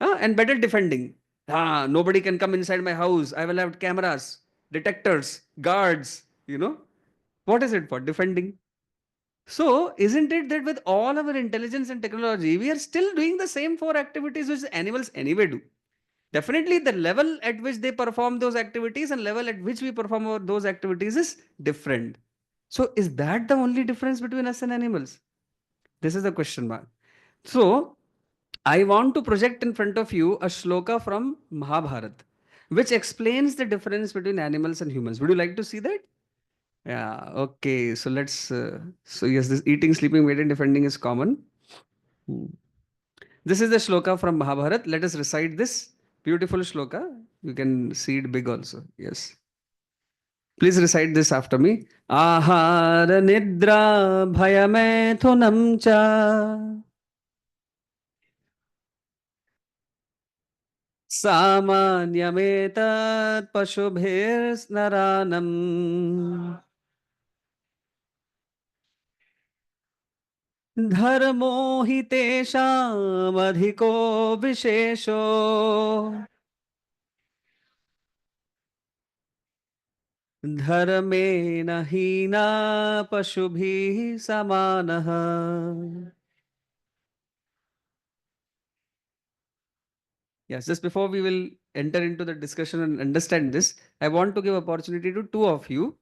And better defending. Nobody can come inside my house. I will have cameras, detectors, guards. What is it for? Defending. So, isn't it that with all our intelligence and technology, we are still doing the same four activities which animals anyway do? Definitely, the level at which they perform those activities and level at which we perform those activities is different. So, is that the only difference between us and animals? This is the question mark. So, I want to project in front of you a shloka from Mahabharata, which explains the difference between animals and humans. Would you like to see that? Yeah, okay. So let's. So, yes, this eating, sleeping, mating, defending is common. Hmm. This is the shloka from Mahabharata. Let us recite this beautiful shloka. You can see it big also. Yes. Please recite this after me. Ahara nidra bhayamethunam cha सामान्यमेतत् पशुभिर्नरानम् धर्मो हि तेषामधिको विशेषो धर्मेण हीना पशुभिः समानः. Yes, just before we will enter into the discussion and understand this, I want to give opportunity to two of you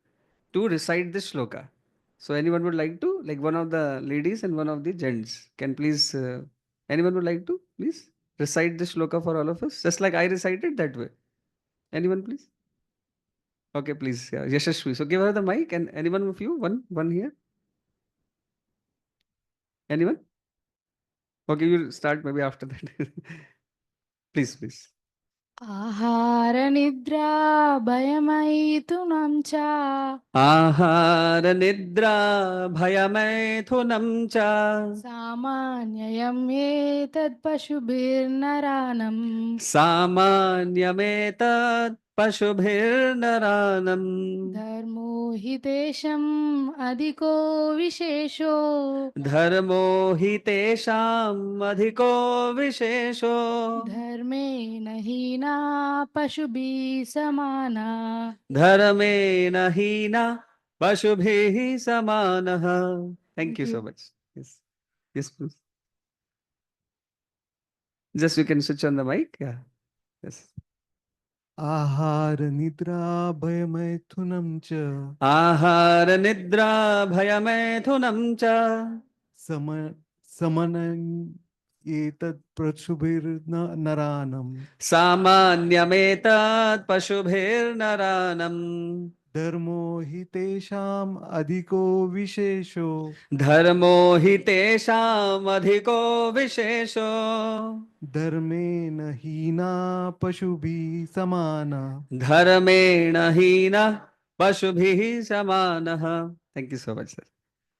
to recite this shloka. So anyone would like to, like one of the ladies and one of the gents, can please, anyone would like to please recite this shloka for all of us, just like I recited that way. Anyone, please? Okay, please, yeah, Yashashvi. So give her the mic, and anyone of you, one here. Anyone? Okay, you start maybe after that. Please, please. आहारनिद्रा भयमैथुनं च आहार निद्रा भयमैथुनं च सामान्ययं एतत् पशुभिर्नरानं सामान्यमेतत् पशुभिर्नरानम् धर्मो हि तेषम् अधिको विशेषो धर्मो हि तेषाम् अधिको विशेषो धर्मेण हीना पशुभिः समाना. धर्मेण हीना पशुभिः समानः. Thank Thank you so you. much. Yes. Yes, please. Just you can switch on the mic. Yeah. Yes. आहार निद्रा भयमैथुनं च आहार निद्रा भयमैथुनं च सम समनं एतत् प्रशुभिर्न नरानं सामान्यमेतत् पशुभिर्नरानम् धर्मो हि तेषाम् अधिको विशेषो धर्मो हि तेषामधिको विशेषो धर्मेण हीना पशुभिः समाना धर्मेण हीनः पशुभिः समानः. Thank you so much, sir.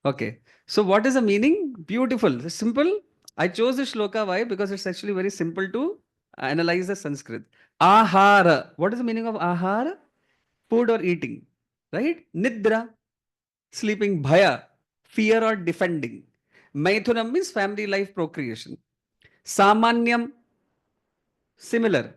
Okay. So what is the meaning? Beautiful. Simple. I chose this shloka. Why? Because it's actually very simple to analyze the Sanskrit. Ahara. What is the meaning of ahara? Food or eating. Right? Nidra. Sleeping. Bhaya. Fear or defending. Maithunam means family life procreation. Samanyam. Similar.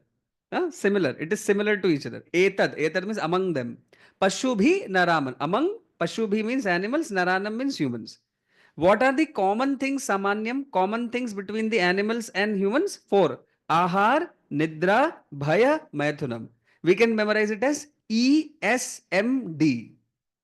Similar. It is similar to each other. Etad. Etad means among them. Pashubhi naraman. Among Pashubhi means animals. Naranam means humans. What are the common things, Samanyam, common things between the animals and humans? Four. Ahar, Nidra, Bhaya, Maithunam. We can memorize it as ESMD.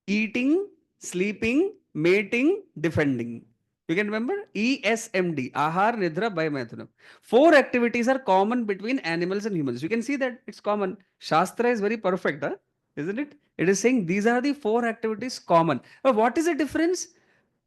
Eating, sleeping, mating, defending. You can remember ESMD. Ahar, Nidra, Bhaya, Maithunam. Four activities are common between animals and humans. You can see that it's common. Shastra is very perfect, huh? Isn't it? It is saying these are the four activities common. But what is the difference?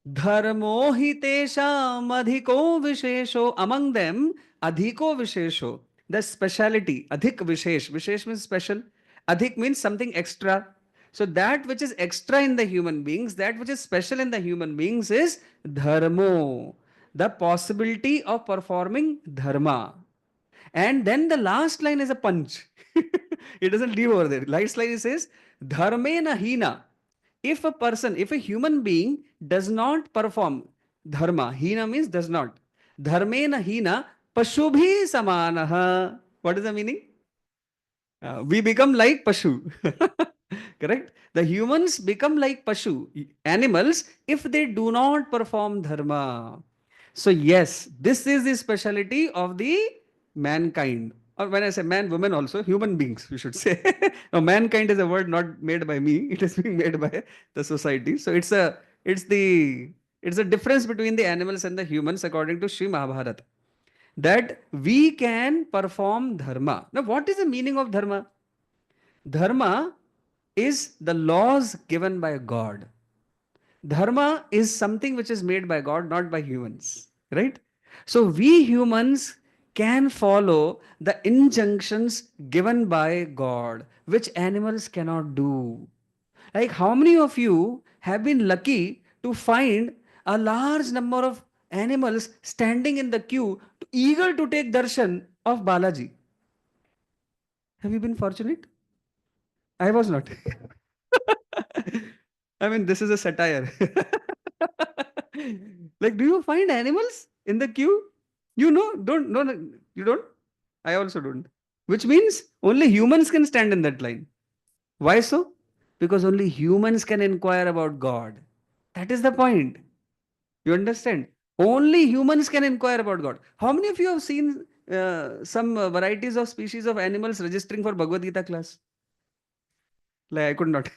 धर्मो हि तेषाम अधिको विशेषो. Among them adhiko vishesho. The speciality adhik vishesh. Vishesh means special. Adhik means something extra. So that which is extra in the human beings, that which is special in the human beings is dharmo, the possibility of performing dharma. And then the last line is a punch. It doesn't leave over there. Last line says, Dharmena hina. If a person, if a human being does not perform dharma, hina means does not. Dharmena hina pashubhi samanaha. What is the meaning? We become like Pashu. Correct? The humans become like Pashu, animals, if they do not perform dharma. So, yes, this is the speciality of the mankind. Or when I say man, women also, human beings, we should say. Now, mankind is a word not made by me, it is being made by the society. So, it's the difference between the animals and the humans according to Sri Mahabharata, that we can perform dharma. Now, what is the meaning of dharma? Dharma is the laws given by God. Dharma is something which is made by God, not by humans, right? So, we humans can follow the injunctions given by God, which animals cannot do. Like, how many of you have been lucky to find a large number of animals standing in the queue, eager to take darshan of Balaji? Have you been fortunate? I was not. I mean, this is a satire. Like, do you find animals in the queue? You know, don't, no, no, you don't? I also don't. Which means only humans can stand in that line. Why so? Because only humans can inquire about God. That is the point. You understand? Only humans can inquire about God. How many of you have seen some varieties of species of animals registering for Bhagavad Gita class? Like, I could not.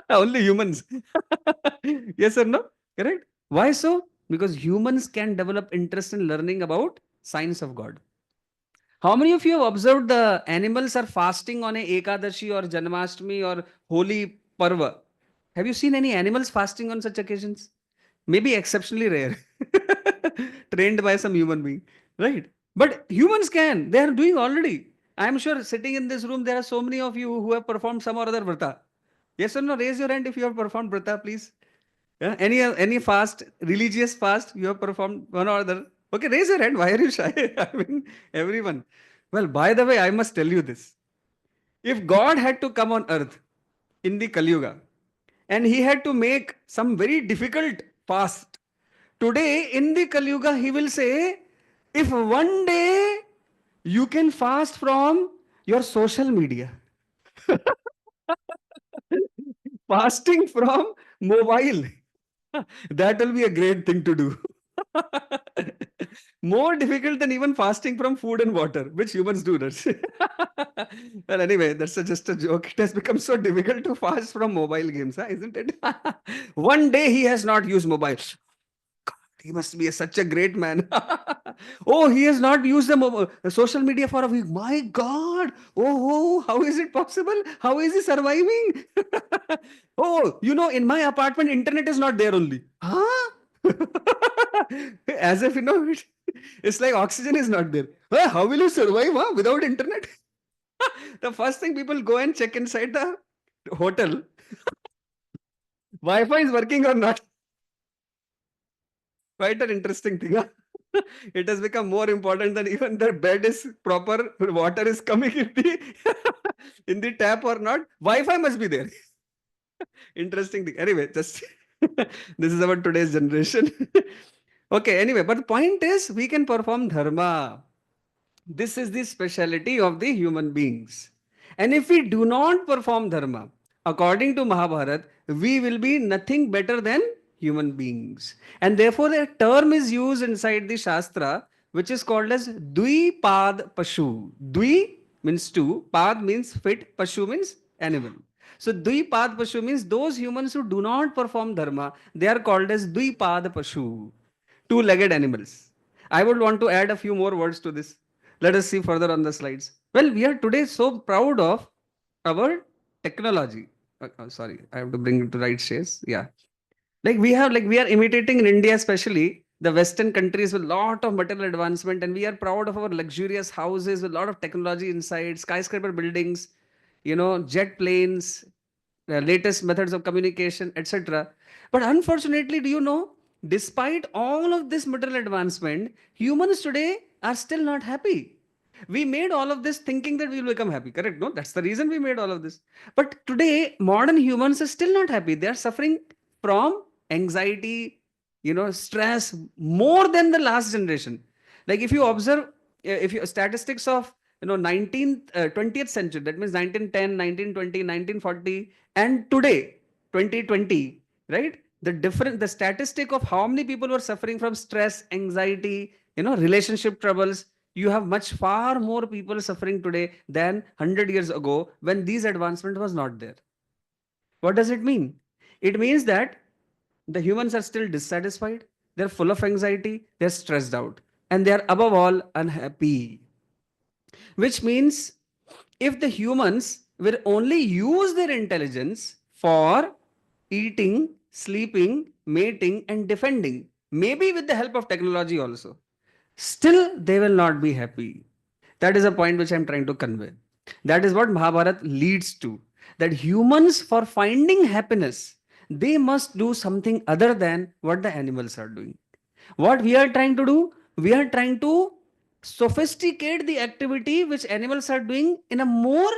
Only humans. Yes or no? Correct? Why so? Because humans can develop interest in learning about science of God. How many of you have observed the animals are fasting on a Ekadashi or Janmashtami or Holy Parva? Have you seen any animals fasting on such occasions? Maybe exceptionally rare. Trained by some human being. Right? But humans can. They are doing already. I am sure sitting in this room, there are so many of you who have performed some or other vrata. Yes or no? Raise your hand if you have performed vrata, please. Yeah? Any fast, religious fast you have performed one or other? Okay, raise your hand. Why are you shy? I mean, everyone. Well, by the way, I must tell you this. If God had to come on earth in the Kali Yuga and he had to make some very difficult fast, today in the Kali Yuga, he will say, if one day you can fast from your social media, fasting from mobile, that will be a great thing to do. More difficult than even fasting from food and water, which humans do. That's well, anyway, that's just a joke. It has become so difficult to fast from mobile games, huh? Isn't it? One day he has not used mobile. He must be such a great man. Oh, he has not used the social media for a week. My God. Oh, how is it possible? How is he surviving? Oh, in my apartment, internet is not there only. Huh? As if, it's like oxygen is not there. How will you survive without internet? The first thing people go and check inside the hotel, Wi-Fi is working or not. Quite an interesting thing. Huh? It has become more important than even the bed is proper, water is coming in the in the tap or not. Wi-Fi must be there. Interesting thing. Anyway, just this is about today's generation. Okay, anyway, but the point is we can perform dharma. This is the speciality of the human beings. And if we do not perform dharma, according to Mahabharat, we will be nothing better than human beings. And therefore, a term is used inside the Shastra which is called as Dvipad Pashu. Dvi means two, Pad means fit, Pashu means animal. So Dvipad Pashu means those humans who do not perform dharma, they are called as Dvipad Pashu, two-legged animals. I would want to add a few more words to this. Let us see further on the slides. Well, we are today so proud of our technology. Sorry, I have to bring it to right shares. Yeah. We are imitating in India, especially the Western countries with a lot of material advancement, and we are proud of our luxurious houses with a lot of technology inside, skyscraper buildings, jet planes, latest methods of communication, etc. But unfortunately, do you know, despite all of this material advancement, humans today are still not happy. We made all of this thinking that we will become happy, correct? No, that's the reason we made all of this. But today, modern humans are still not happy. They are suffering from anxiety, stress more than the last generation. Like if you observe, if you statistics of 19th 20th century, that means 1910, 1920, 1940, and today 2020, right? The statistic of how many people were suffering from stress, anxiety, relationship troubles, you have much far more people suffering today than 100 years ago when these advancement was not there. What does it mean? It means that the humans are still dissatisfied, they're full of anxiety, they're stressed out, and they're above all unhappy. Which means if the humans will only use their intelligence for eating, sleeping, mating, and defending, maybe with the help of technology also, still they will not be happy. That is a point which I'm trying to convey. That is what Mahabharat leads to. That humans, for finding happiness, they must do something other than what the animals are doing. What we are trying to do, we are trying to sophisticate the activity which animals are doing in a more,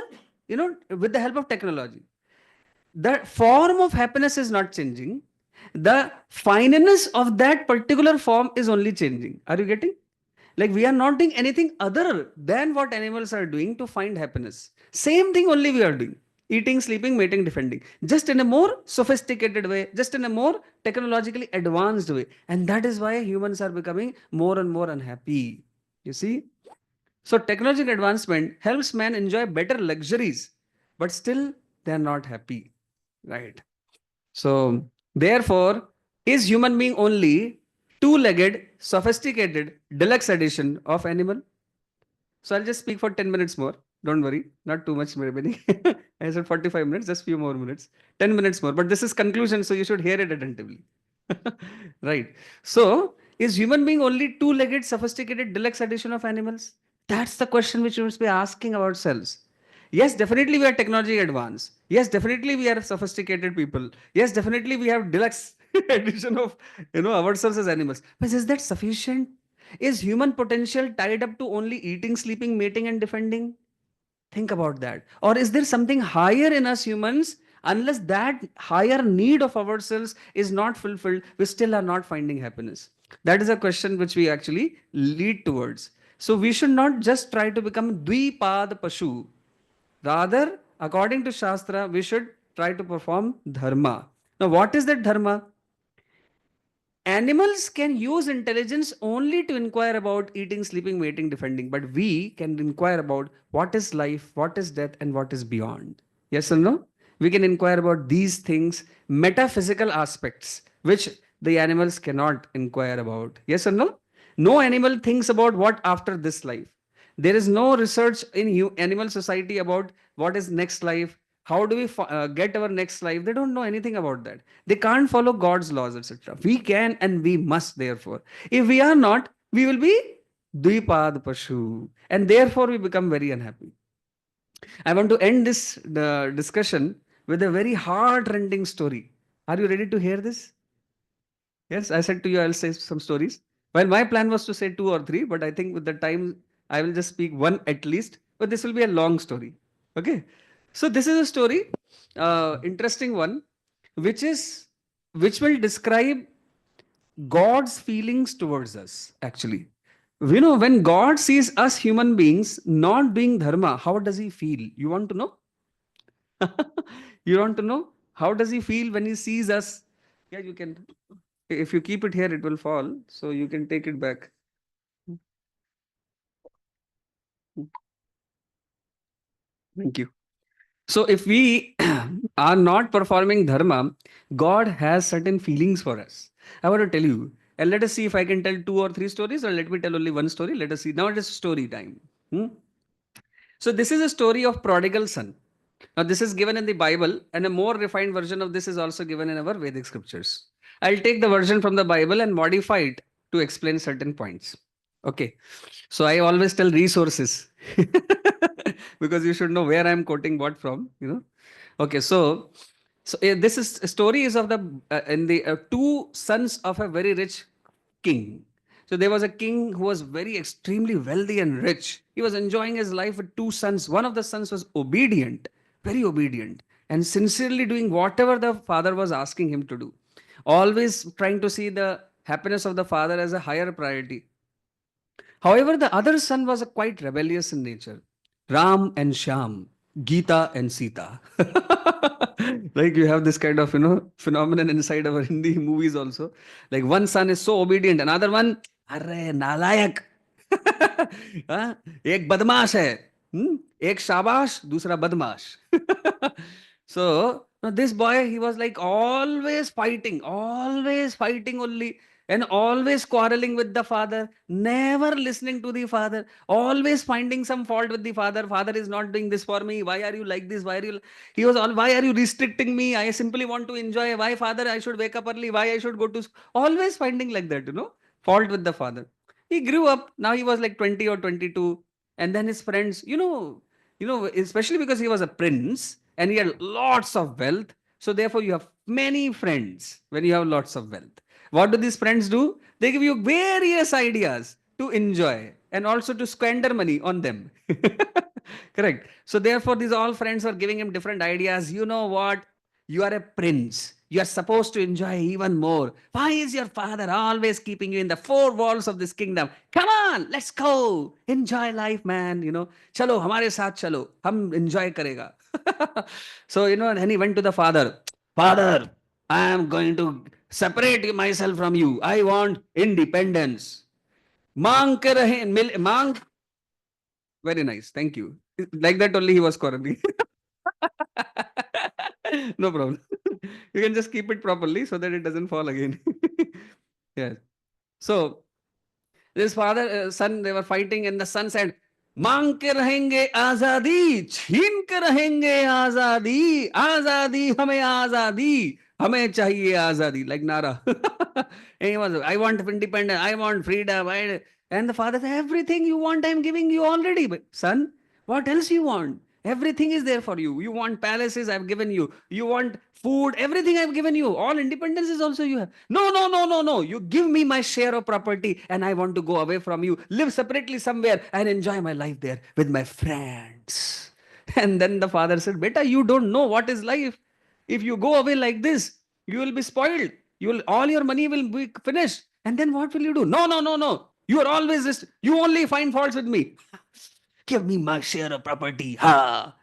with the help of technology. The form of happiness is not changing. The fineness of that particular form is only changing. Are you getting? Like we are not doing anything other than what animals are doing to find happiness. Same thing only we are doing. Eating, sleeping, mating, defending. Just in a more sophisticated way, just in a more technologically advanced way. And that is why humans are becoming more and more unhappy. You see? So technological advancement helps man enjoy better luxuries, but still they are not happy. Right. So therefore, is human being only two-legged, sophisticated, deluxe edition of animal? So I'll just speak for 10 minutes more. Don't worry, not too much maybe. I said 45 minutes, just few more minutes. 10 minutes more. But this is conclusion, so you should hear it attentively. Right. So is human being only two-legged, sophisticated, deluxe edition of animals? That's the question which we must be asking ourselves. Yes, definitely we are technology advanced. Yes, definitely we are sophisticated people. Yes, definitely we have deluxe edition of ourselves as animals. But is that sufficient? Is human potential tied up to only eating, sleeping, mating, and defending? Think about that. Or is there something higher in us humans? Unless that higher need of ourselves is not fulfilled, we still are not finding happiness. That is a question which we actually lead towards. So we should not just try to become Dvipad Pashu. Rather, according to Shastra, we should try to perform dharma. Now, what is that dharma? Animals can use intelligence only to inquire about eating, sleeping, mating, defending, but we can inquire about what is life, what is death, and what is beyond. Yes or no? We can inquire about these things, metaphysical aspects, which the animals cannot inquire about. Yes or no? No animal thinks about what after this life. There is no research in animal society about what is next life. How do we get our next life? They don't know anything about that. They can't follow God's laws, etc. We can and we must, therefore. If we are not, we will be Dvipad Pashu. And therefore, we become very unhappy. I want to end this discussion with a very heart rending story. Are you ready to hear this? Yes, I said to you, I'll say some stories. Well, my plan was to say two or three, but I think with the time, I will just speak one at least. But this will be a long story. Okay. So this is a story, interesting one, which is which will describe God's feelings towards us. Actually, you know, when God sees us human beings not doing dharma, how does He feel? You want to know? You want to know how does He feel when He sees us? Yeah, you can. If you keep it here, it will fall. So you can take it back. Thank you. So if we are not performing dharma, God has certain feelings for us. I want to tell you, and let us see if I can tell two or three stories, or let me tell only one story. Let us see. Now it is story time. Hmm? So this is a story of prodigal son. Now this is given in the Bible, and a more refined version of this is also given in our Vedic scriptures. I'll take the version from the Bible and modify it to explain certain points. Okay. So I always tell resources because you should know where I'm quoting what from, you know. Okay, so this is story is of the in the two sons of a very rich king. So there was a king who was very extremely wealthy and rich. He was enjoying his life with two sons. One of the sons was obedient, very obedient, and sincerely doing whatever the father was asking him to do. Always trying to see the happiness of the father as a higher priority. However, the other son was quite rebellious in nature. Ram and Shyam, Gita and Sita. Like you have this kind of phenomenon inside our Hindi movies also. Like one son is so obedient, another one, अरे नालायक. हाँ, एक बदमाश है. एक शाबाश, दूसरा बदमाश. So now this boy, he was like always fighting only, and always quarreling with the father, never listening to the father, always finding some fault with the father. Father is not doing this for me. Why are you like this? Why are you? He was all. Why are you restricting me? I simply want to enjoy. Why, father? I should wake up early. Why I should go to? Always finding like that, fault with the father. He grew up. Now he was like 20 or 22, and then his friends, especially because he was a prince and he had lots of wealth. So therefore, you have many friends when you have lots of wealth. What do these friends do? They give you various ideas to enjoy and also to squander money on them. Correct. So therefore, these all friends are giving him different ideas. You know what? You are a prince. You are supposed to enjoy even more. Why is your father always keeping you in the four walls of this kingdom? Come on, let's go. Enjoy life, man. Chalo, hamare saath chalo. Hum enjoy karega. So, and he went to the father. Father, I am going to separate myself from you. I want independence. मांग के रहे मांग. Very nice. Thank you. Like that only he was quarreling. No problem. You can just keep it properly so that it doesn't fall again. Yes. So this father, son, they were fighting, and the son said, मांग के रहेंगे आजादी, छीन के रहेंगे आजादी, आजादी हमें आजादी, हमें चाहिए आजादी, like Nara. And he was, I want independence, I want freedom. And the father said, everything you want, I'm giving you already. But son, what else you want? Everything is there for you. You want palaces, I've given you. You want food, everything I've given you. All independences also you have. No, no, no, no, no. You give me my share of property and I want to go away from you, live separately somewhere and enjoy my life there with my friends. And then the father said, Beta, you don't know what is life. If you go away like this, you will be spoiled. All your money will be finished. And then what will you do? No, no, no, no. You are always just, you only find faults with me. Give me my share of property. Ha!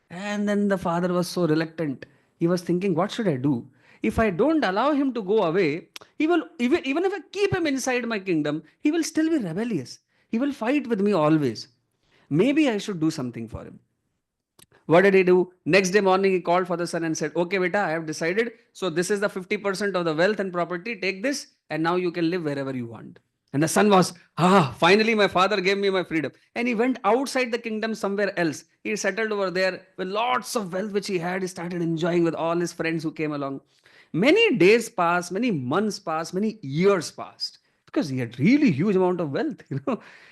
And then the father was so reluctant. He was thinking, what should I do? If I don't allow him to go away, He will, even if I keep him inside my kingdom, he will still be rebellious. He will fight with me always. Maybe I should do something for him. What did he do? Next day morning, he called for the son and said, okay, beta, I have decided. So this is the 50% of the wealth and property. Take this, and now you can live wherever you want. And the son was, finally, my father gave me my freedom. And he went outside the kingdom somewhere else. He settled over there with lots of wealth which he had. He started enjoying with all his friends who came along. Many days passed, many months passed, many years passed because he had really huge amount of wealth,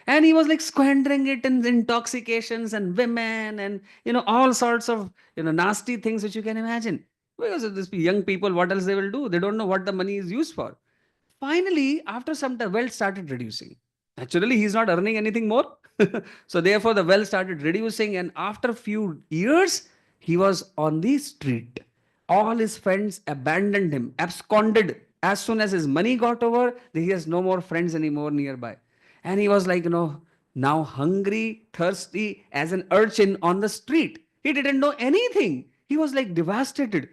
and he was like squandering it in intoxications and women and all sorts of nasty things which you can imagine. Because of these young people, what else they will do? They don't know what the money is used for. Finally, after some time, wealth started reducing. Naturally, he's not earning anything more. So therefore, the wealth started reducing. And after a few years, he was on the street. All his friends abandoned him, absconded. As soon as his money got over, he has no more friends anymore nearby. And he was like, now hungry, thirsty as an urchin on the street. He didn't know anything. He was like devastated.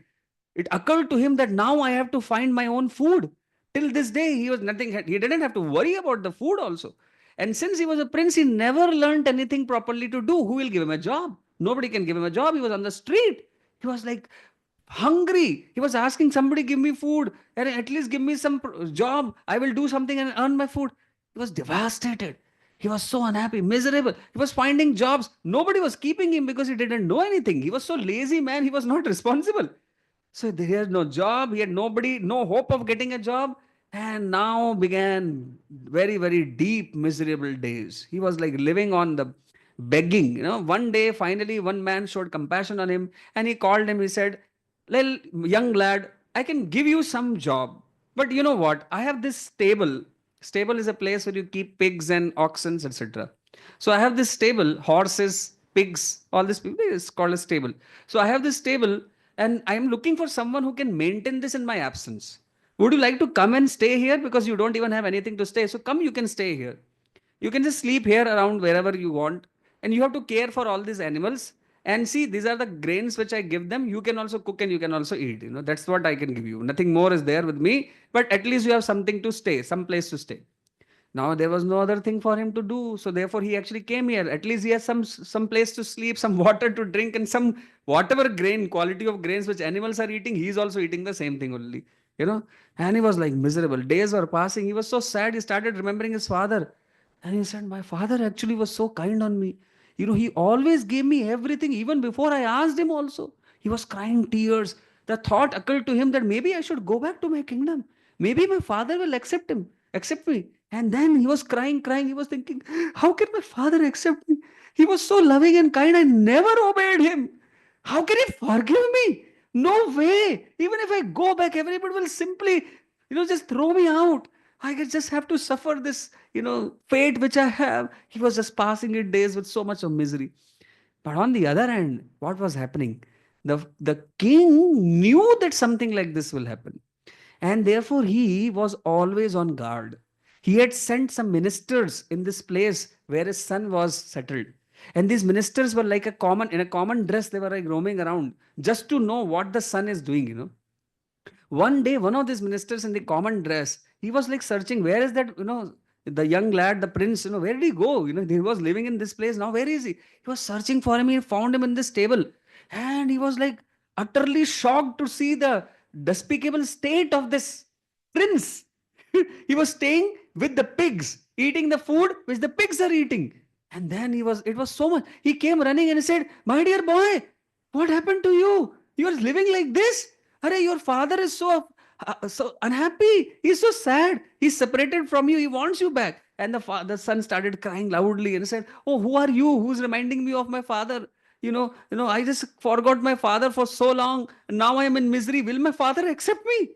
It occurred to him that now I have to find my own food. Till this day, he was nothing. He didn't have to worry about the food also. And since he was a prince, he never learned anything properly to do. Who will give him a job? Nobody can give him a job. He was on the street. He was like hungry. He was asking somebody, give me food and at least give me some job. I will do something and earn my food. He was devastated. He was so unhappy, miserable. He was finding jobs. Nobody was keeping him because he didn't know anything. He was so lazy, man. He was not responsible. So he had no job, he had nobody, no hope of getting a job. And now began very, very deep, miserable days. He was like living on the begging. One day, finally, one man showed compassion on him and he called him. He said, "Little young lad, I can give you some job. But you know what? I have this stable. Stable is a place where you keep pigs and oxen, etc. So I have this stable, horses, pigs, all this people is called a stable. So I have this stable and I am looking for someone who can maintain this in my absence. Would you like to come and stay here? Because you don't even have anything to stay. So come, you can stay here. You can just sleep here around wherever you want. And you have to care for all these animals. And see, these are the grains which I give them. You can also cook and you can also eat. That's what I can give you. Nothing more is there with me. But at least you have something to stay, some place to stay. Now there was no other thing for him to do, so therefore he actually came here. At least he has some place to sleep, some water to drink, and some whatever grain, quality of grains which animals are eating, he is also eating the same thing only. You know, and he was like miserable. Days were passing. He was so sad. He started remembering his father, and he said, "My father actually was so kind on me. He always gave me everything, even before I asked him. Also, he was crying tears. The thought occurred to him that maybe I should go back to my kingdom. Maybe my father will accept me." And then he was crying, crying. He was thinking, how can my father accept me? He was so loving and kind. I never obeyed him. How can he forgive me? No way. Even if I go back, everybody will simply, just throw me out. I just have to suffer this, fate which I have. He was just passing it days with so much of misery. But on the other hand, what was happening? The king knew that something like this will happen. And therefore, he was always on guard. He had sent some ministers in this place where his son was settled. And these ministers were like in a common dress, they were like roaming around just to know what the son is doing. One day, one of these ministers in the common dress, he was like searching, where is that, the young lad, the prince, where did he go? He was living in this place. Now, where is he? He was searching for him. He found him in this table. And he was like utterly shocked to see the despicable state of this prince. He was staying with the pigs, eating the food which the pigs are eating. And then it was so much. He came running and he said, "My dear boy, what happened to you? You are living like this? Arey, your father is so unhappy. He's so sad. He's separated from you. He wants you back." And the son started crying loudly and said, "Oh, who are you? Who's reminding me of my father? I just forgot my father for so long. Now I am in misery. Will my father accept me?"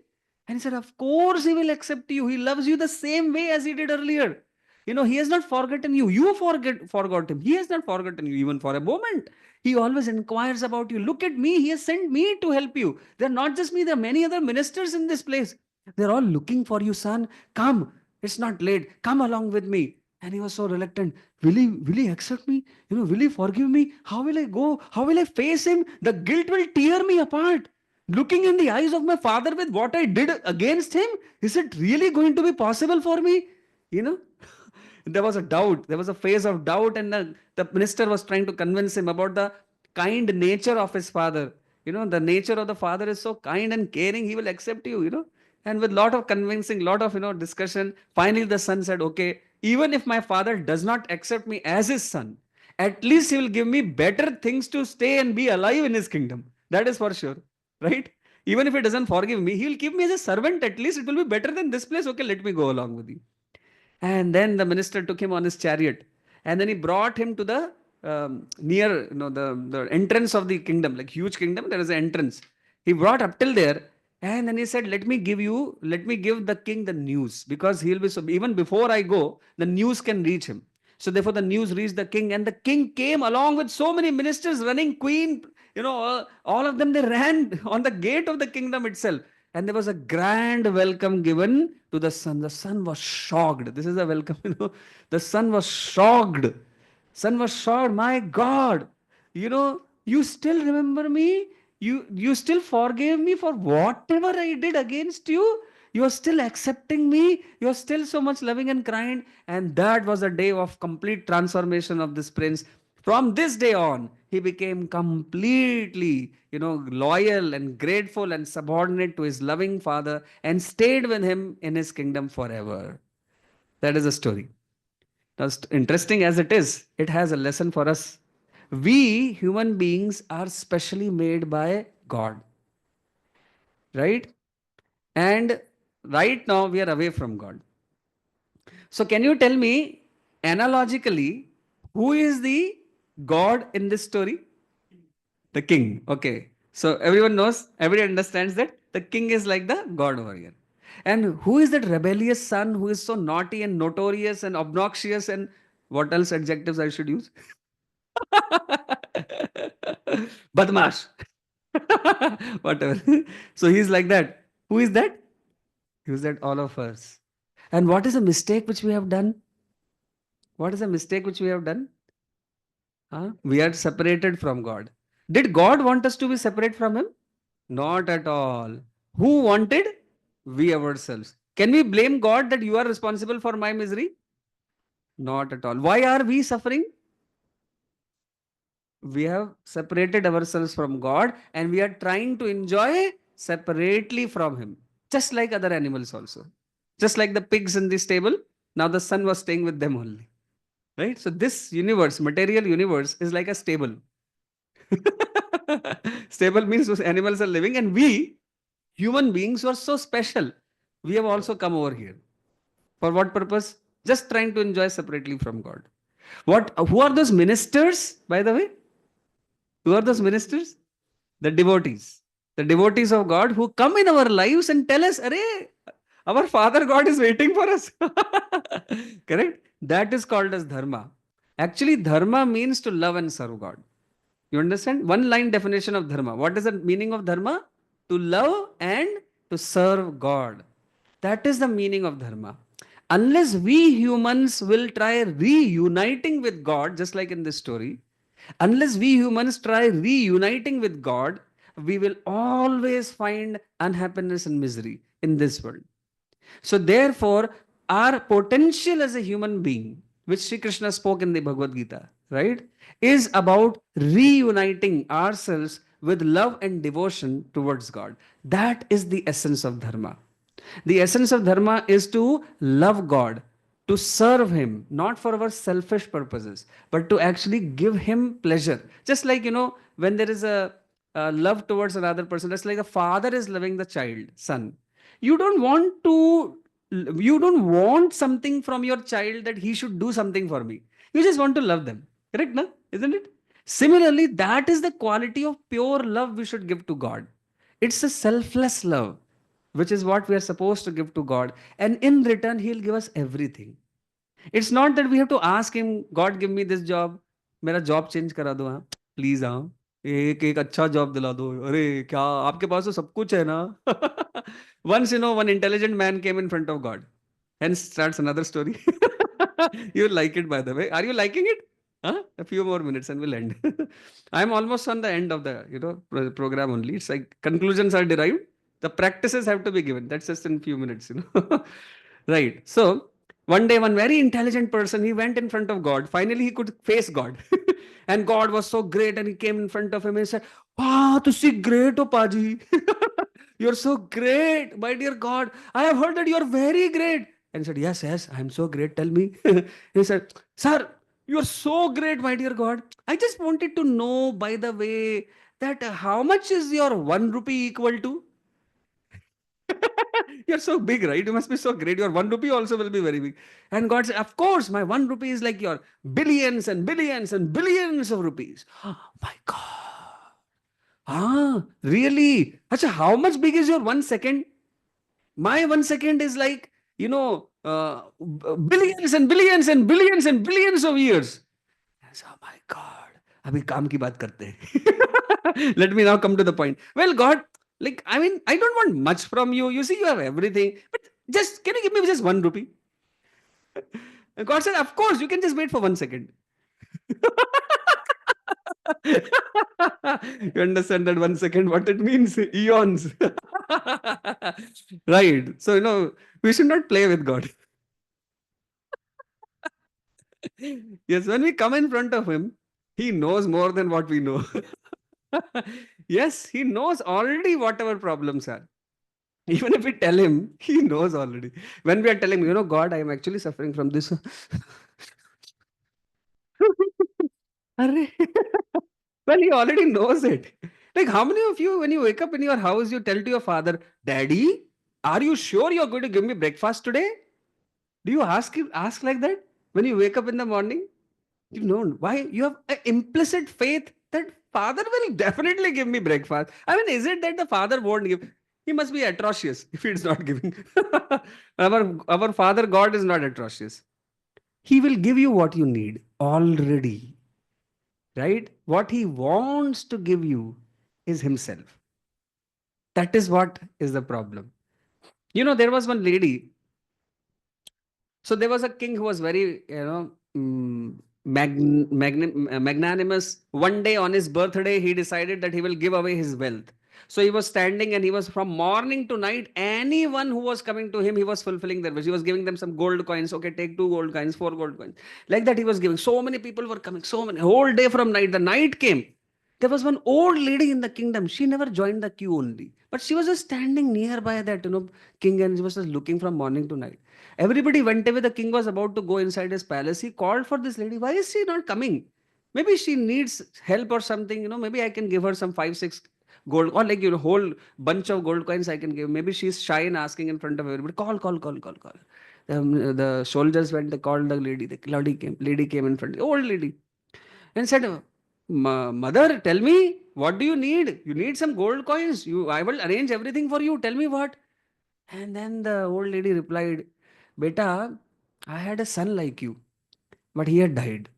And he said, "Of course he will accept you. He loves you the same way as he did earlier. He has not forgotten you. You forgot him. He has not forgotten you even for a moment. He always inquires about you. Look at me. He has sent me to help you. They're not just me. There are many other ministers in this place. They're all looking for you, son. Come. It's not late. Come along with me." And he was so reluctant. Will he accept me? Will he forgive me? How will I go? How will I face him? The guilt will tear me apart. looking in the eyes of my father with what I did against him, is it really going to be possible for me? You know, there was a doubt, there was a phase of doubt, and the minister was trying to convince him about the kind nature of his father. You know, the nature of the father is so kind and caring, he will accept you, you know. And with lot of convincing, lot of, you know, discussion, finally the son said, okay, even if my father does not accept me as his son, at least he will give me better things to stay and be alive in his kingdom. That is for sure, right? Even if he doesn't forgive me, he will keep me as a servant. At least it will be better than this place. Okay, let me go along with you. And then the minister took him on his chariot, and then he brought him to the near, you know, the entrance of the kingdom, like huge kingdom. There is an entrance. He brought up till there, and then he said, let me give the king the news, because he'll be so. Even before I go, the news can reach him. So therefore, the news reached the king, and the king came along with so many ministers running, queen, you know, all of them, they ran on the gate of the kingdom itself. And there was a grand welcome given to the son. The son was shocked. This is a welcome, you know. The son was shocked. Son was shocked. My God, you know, you still remember me? You still forgave me for whatever I did against you? You are still accepting me. You are still so much loving and kind. And that was a day of complete transformation of this prince. From this day on, he became completely, you know, loyal and grateful and subordinate to his loving father, and stayed with him in his kingdom forever. That is a story. Now, interesting as it is, it has a lesson for us. We human beings are specially made by God, right? And right now we are away from God. So, can you tell me analogically who is the God in this story? The king. Okay. So, everyone knows, everybody understands that the king is like the God over here. And who is that rebellious son who is so naughty and notorious and obnoxious, and what else adjectives I should use? Badmash. Whatever. So, he's like that. Who is that? Who is that? All of us. And what is a mistake which we have done? What is a mistake which we have done? Huh? We are separated from God. Did God want us to be separate from Him? Not at all. Who wanted? We ourselves. Can we blame God that you are responsible for my misery? Not at all. Why are we suffering? We have separated ourselves from God, and we are trying to enjoy separately from Him. Just like other animals also. Just like the pigs in the stable. Now the son was staying with them only. Right? So this universe, material universe, is like a stable. Stable means those animals are living, and we, human beings who are so special, we have also come over here. For what purpose? Just trying to enjoy separately from God. What? Who are those ministers, by the way? Who are those ministers? The devotees. The devotees of God who come in our lives and tell us, Arey, our Father God is waiting for us. Correct? That is called as dharma. Actually, dharma means to love and serve God. You understand? One line definition of dharma. What is the meaning of dharma? To love and to serve God. That is the meaning of dharma. Unless we humans will try reuniting with God, just like in this story, unless we humans try reuniting with God, we will always find unhappiness and misery in this world. So, therefore, our potential as a human being, which Sri Krishna spoke in the Bhagavad Gita, right, is about reuniting ourselves with love and devotion towards God. That is the essence of dharma. The essence of dharma is to love God, to serve Him, not for our selfish purposes, but to actually give Him pleasure. Just like, you know, when there is a love towards another person, that's like the father is loving the child, son. You don't want to, you don't want something from your child that he should do something for me. You just want to love them. Correct, no? Isn't it? Similarly, that is the quality of pure love we should give to God. It's a selfless love, which is what we are supposed to give to God. And in return, He'll give us everything. It's not that we have to ask Him, God, give me this job. मेरा job change करा दो, हाँ please, हाँ एक एक अच्छा job दिला दो. अरे क्या आपके पास तो सब कुछ है ना. Once, you know, one intelligent man came in front of God. Hence starts another story. You like it, by the way. Are you liking it? Huh? A few more minutes and we'll end. I'm almost on the end of the program only. It's like conclusions are derived. The practices have to be given. That's just in few minutes. Right. So one day, one very intelligent person, he went in front of God. Finally, he could face God. And God was so great, and he came in front of him and said, "Wow, ਤੁਸੀਂ great ho, Paji. You're so great, my dear God. I have heard that you're very great." And he said, "Yes, yes, I'm so great. Tell me." He said, "Sir, you're so great, my dear God. I just wanted to know, by the way, that how much is your 1 rupee equal to?" You're so big, right? You must be so great. Your 1 rupee also will be very big. And God said, "Of course, my 1 rupee is like your billions and billions and billions of rupees." Oh my God. Ah, really? Acha, how much big is your 1 second? My 1 second is like, billions and billions and billions and billions of years. I said, "Oh my God. अभी काम की बात करते हैं." Let me now come to the point. Well, God, like, I mean, I don't want much from you. You see, you have everything. But just, can you give me just 1 rupee? And God said, "Of course, you can just wait for 1 second." You understand that 1 second, what it means? Eons. Right. So, we should not play with God. Yes, when we come in front of Him, He knows more than what we know. Yes, He knows already what our problems are. Even if we tell Him, He knows already. When we are telling, God, I am actually suffering from this. Arre. Well, He already knows it. Like, how many of you, when you wake up in your house, you tell to your father, "Daddy, are you sure you're going to give me breakfast today?" Do you ask like that when you wake up in the morning? You know why? You have an implicit faith that father will definitely give me breakfast. I mean, is it that the father won't give? He must be atrocious if he's not giving. Our Father God is not atrocious. He will give you what you need already, right? What He wants to give you is Himself. That is what is the problem. There was one lady. So there was a king who was very, magnanimous. One day on his birthday, he decided that he will give away his wealth. So he was standing and he was from morning to night. Anyone who was coming to him, he was fulfilling their wish. He was giving them some gold coins. Okay, take 2 gold coins, 4 gold coins. Like that, he was giving. So many people were coming. So many. Whole day from night. The night came. There was one old lady in the kingdom. She never joined the queue only. But she was just standing nearby that, king, and she was just looking from morning to night. Everybody went away. The king was about to go inside his palace. He called for this lady. Why is she not coming? Maybe she needs help or something. Maybe I can give her some 5, 6 gold, or like, whole bunch of gold coins I can give. Maybe she's shy and asking in front of everybody. Call, call, call, call, call. The soldiers went, they called the lady. The lady came in front. Old lady. And said, "Mother, tell me, what do you need? You need some gold coins. I will arrange everything for you. Tell me what." And then the old lady replied, "Beta, I had a son like you, but he had died.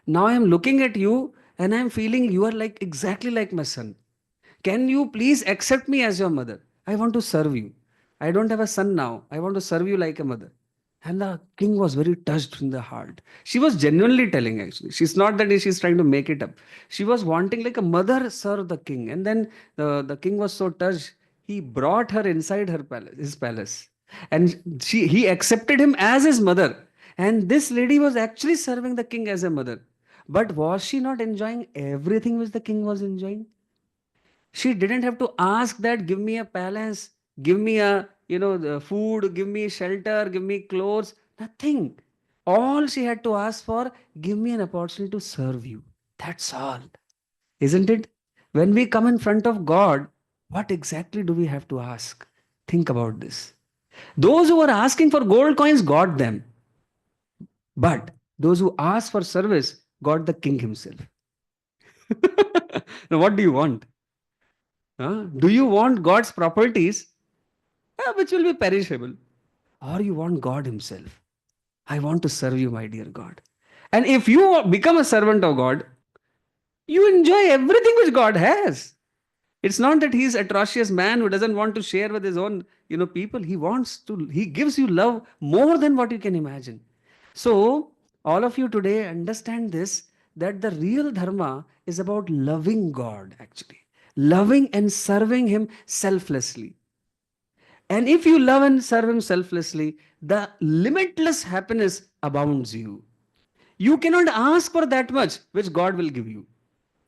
Now I am looking at you and I am feeling you are like exactly like my son. Can you please accept me as your mother? I want to serve you. I don't have a son now. I want to serve you like a mother." And the king was very touched in the heart. She was genuinely telling, actually. She's not that she's trying to make it up. She was wanting like a mother serve the king. And then the king was so touched, he brought her inside his palace. And he accepted him as his mother. And this lady was actually serving the king as a mother. But was she not enjoying everything which the king was enjoying? She didn't have to ask that, "Give me a palace, give me the food, give me shelter, give me clothes." Nothing. All she had to ask for, "Give me an opportunity to serve you." That's all. Isn't it? When we come in front of God, what exactly do we have to ask? Think about this. Those who were asking for gold coins got them. But those who asked for service got the king himself. Now, what do you want? Huh? Do you want God's properties, which will be perishable? Or you want God Himself? I want to serve you, my dear God. And if you become a servant of God, you enjoy everything which God has. It's not that He's atrocious man who doesn't want to share with his own, people. He gives you love more than what you can imagine. So, all of you today understand this, that the real dharma is about loving God, actually, loving and serving Him selflessly. And if you love and serve Him selflessly, the limitless happiness abounds you. You cannot ask for that much, which God will give you.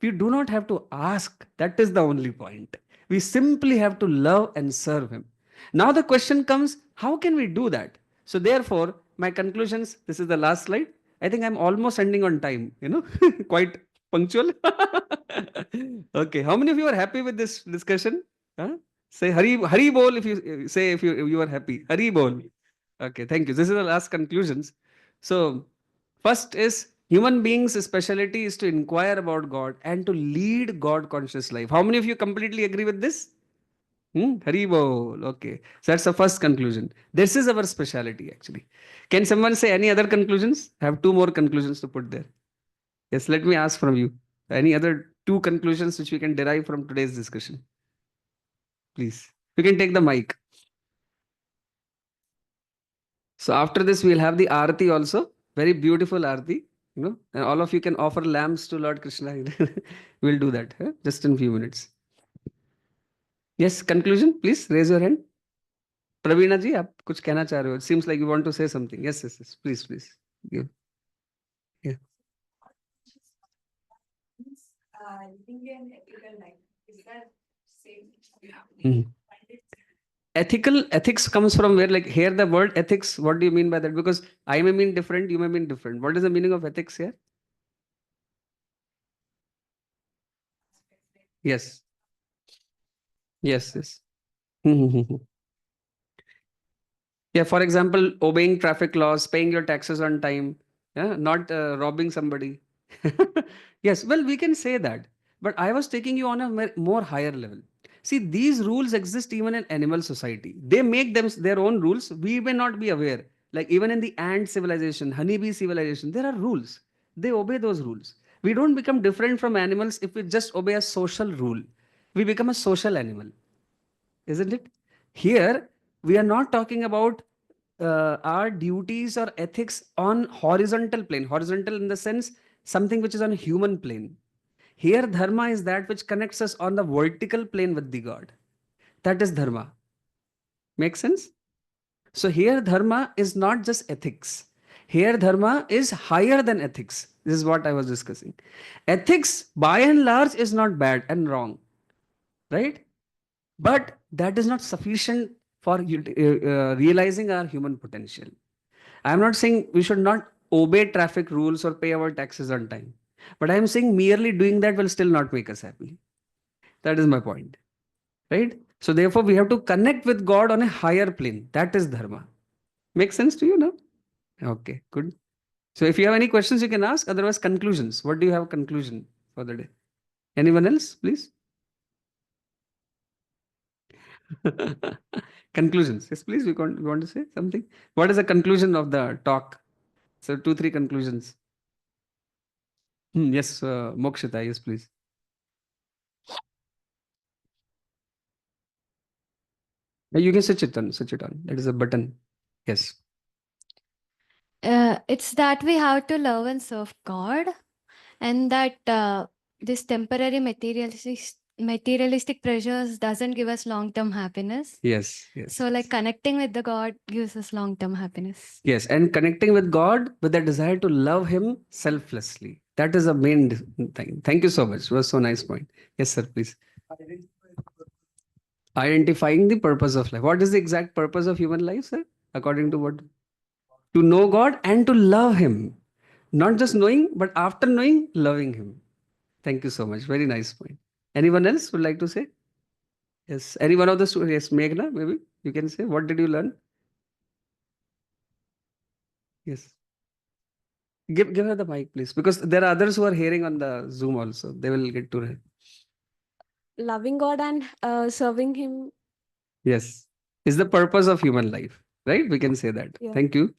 We do not have to ask. That is the only point. We simply have to love and serve Him. Now the question comes, how can we do that? So therefore, my conclusions, this is the last slide. I think I'm almost ending on time, quite punctual. Okay, how many of you are happy with this discussion? Huh? Say Hari Bol if you are happy. Hari Bol. Okay, thank you. This is the last conclusions. So first is human beings' specialty is to inquire about God and to lead God conscious life. How many of you completely agree with this? Hari Bol. Okay. So that's the first conclusion. This is our specialty actually. Can someone say any other conclusions? I have two more conclusions to put there. Yes, let me ask from you. Any other two conclusions which we can derive from today's discussion? Please. You can take the mic. So after this, we'll have the Aarti also. Very beautiful Aarti. And all of you can offer lamps to Lord Krishna. We'll do that just in few minutes. Yes, conclusion, please raise your hand. Praveena ji, आप कुछ कहना चाह रहे हो? It seems like you want to say something. Yes, yes, yes. Please, please. Give. Yeah. Mhm. Ethics comes from where? Like here, the word ethics. What do you mean by that? Because I may mean different, you may mean different. What is the meaning of ethics here? Yes. Yes. Yes. Yeah, for example, obeying traffic laws, paying your taxes on time, yeah, not robbing somebody. Yes, well, we can say that. But I was taking you on a more higher level. See, these rules exist even in animal society. They make them their own rules. We may not be aware. Like even in the ant civilization, honeybee civilization, there are rules. They obey those rules. We don't become different from animals if we just obey a social rule. We become a social animal, isn't it? Here, we are not talking about our duties or ethics on horizontal plane. Horizontal in the sense something which is on human plane. Here, dharma is that which connects us on the vertical plane with the God. That is dharma. Make sense? So here, dharma is not just ethics. Here, dharma is higher than ethics. This is what I was discussing. Ethics, by and large, is not bad and wrong, right? But that is not sufficient for realizing our human potential. I'm not saying we should not obey traffic rules or pay our taxes on time. But I'm saying merely doing that will still not make us happy. That is my point. Right? So therefore, we have to connect with God on a higher plane. That is dharma. Make sense to you now? Okay, good. So if you have any questions, you can ask. Otherwise, conclusions. What do you have conclusion for the day? Anyone else, please? Conclusions. Yes, please. We want to say something. What is the conclusion of the talk? So two, three conclusions. Yes, Mokshita. Yes, please. You can switch it on. Switch it on. That is a button. Yes. It's that we have to love and serve God, and that this temporary materialistic pressures doesn't give us long-term happiness. Yes. Yes. So like connecting with the God gives us long-term happiness. Yes, and connecting with God with the desire to love Him selflessly. That is the main thing. Thank you so much. It was so nice point. Yes, sir. Please. Identifying the purpose of life. What is the exact purpose of human life, sir? According to what? To know God and to love Him. Not just knowing, but after knowing, loving Him. Thank you so much. Very nice point. Anyone else would like to say? Yes. Any one of the students? Yes, Meghna, maybe you can say. What did you learn? Yes. Give her the mic, please, because there are others who are hearing on the Zoom also. They will get to hear. Loving God and serving Him. Yes, is the purpose of human life, right? We can say that. Yeah. Thank you.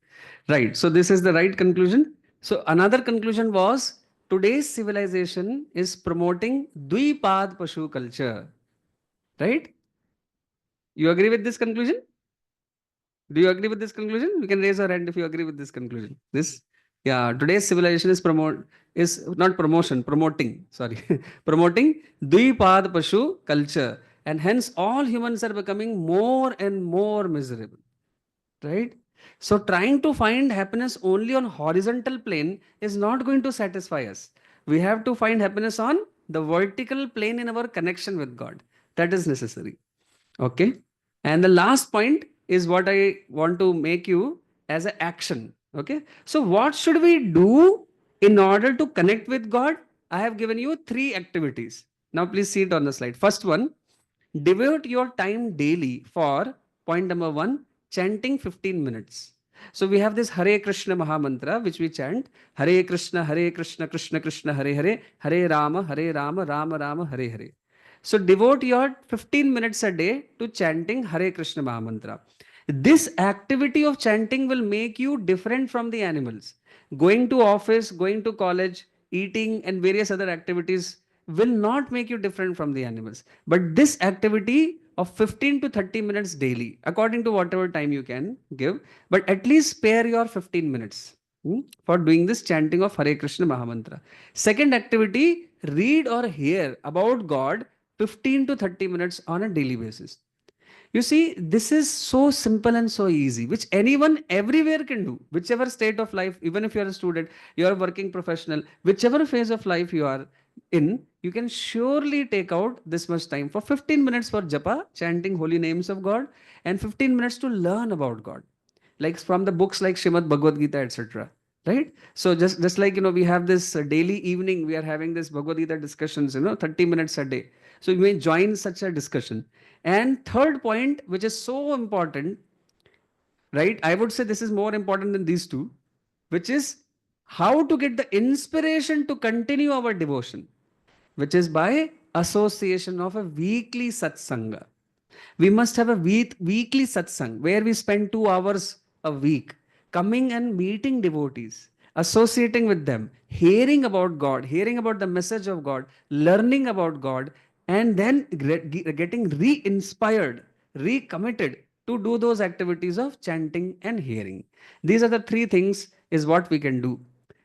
Right. So this is the right conclusion. So another conclusion was today's civilization is promoting Dvipad Pashu culture, right? You agree with this conclusion? Do you agree with this conclusion? You can raise your hand if you agree with this conclusion. This, Yeah, today's civilization is not promotion, promoting. Sorry, promoting Dvipad Pashu culture, and hence all humans are becoming more and more miserable. Right? So trying to find happiness only on horizontal plane is not going to satisfy us. We have to find happiness on the vertical plane in our connection with God. That is necessary. Okay. And the last point is what I want to make you as an action. Okay. So, what should we do in order to connect with God? I have given you three activities. Now, please see it on the slide. First one, devote your time daily for point number one, chanting 15 minutes. So, we have this Hare Krishna Maha Mantra, which we chant Hare Krishna, Hare Krishna, Krishna Krishna, Hare Hare, Hare Rama, Hare Rama, Rama Rama, Hare Hare. So devote your 15 minutes a day to chanting Hare Krishna Mahamantra. This activity of chanting will make you different from the animals. Going to office, going to college, eating and various other activities will not make you different from the animals. But this activity of 15 to 30 minutes daily, according to whatever time you can give, but at least spare your 15 minutes for doing this chanting of Hare Krishna Mahamantra. Second activity, read or hear about God 15 to 30 minutes on a daily basis. You see, this is so simple and so easy, which anyone everywhere can do, whichever state of life, even if you're a student, you're a working professional, whichever phase of life you are in, you can surely take out this much time for 15 minutes for japa, chanting holy names of God, and 15 minutes to learn about God, like from the books like Shrimad Bhagavad Gita, etc. Right? So just like we have this daily evening, we are having this Bhagavad Gita discussions, 30 minutes a day. So you may join such a discussion. And third point, which is so important, right? I would say this is more important than these two, which is how to get the inspiration to continue our devotion, which is by association of a weekly satsanga. We must have a weekly satsang where we spend 2 hours a week coming and meeting devotees, associating with them, hearing about God, hearing about the message of God, learning about God, and then getting re inspired, recommitted to do those activities of chanting and hearing. These are the three things is what we can do.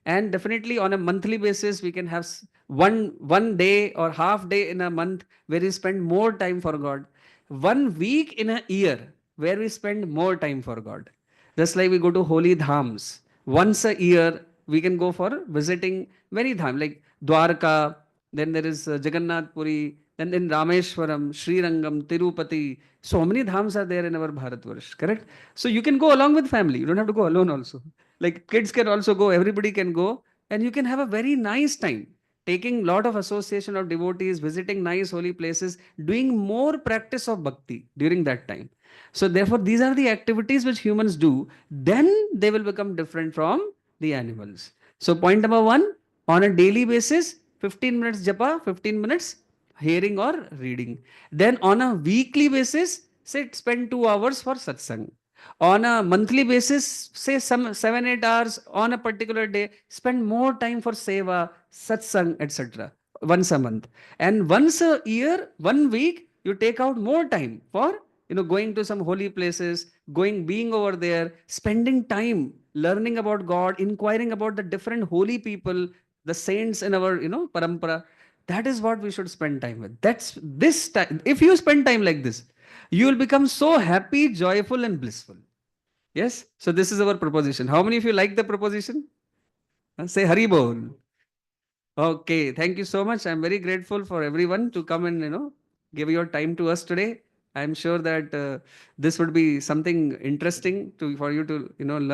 And definitely on a monthly basis, we can have one day or half day in a month where we spend more time for God, 1 week in a year where we spend more time for God. Just like we go to holy dhams. Once a year, we can go for visiting many dhams like Dwarka, then there is Jagannath Puri, then in Rameshwaram, Sri Rangam, Tirupati. So many dhams are there in our Bharatvarsh, correct? So you can go along with family. You don't have to go alone also. Like kids can also go, everybody can go, and you can have a very nice time taking lot of association of devotees, visiting nice holy places, doing more practice of bhakti during that time. So therefore, these are the activities which humans do. Then they will become different from the animals. So point number one, on a daily basis, 15 minutes japa, 15 minutes hearing or reading. Then on a weekly basis, say spend 2 hours for satsang. On a monthly basis, say some 7 8 hours on a particular day, spend more time for seva, satsang, etc. Once a month. And once a year, 1 week, you take out more time for going to some holy places, being over there, spending time learning about God, inquiring about the different holy people, the saints in our parampara. That is what we should spend time with. That's this time. If you spend time like this, you will become so happy, joyful, and blissful. Yes. So this is our proposition. How many of you like the proposition? Say Hari Bol. Okay. Thank you so much. I'm very grateful for everyone to come and give your time to us today. I'm sure that this would be something interesting for you to learn.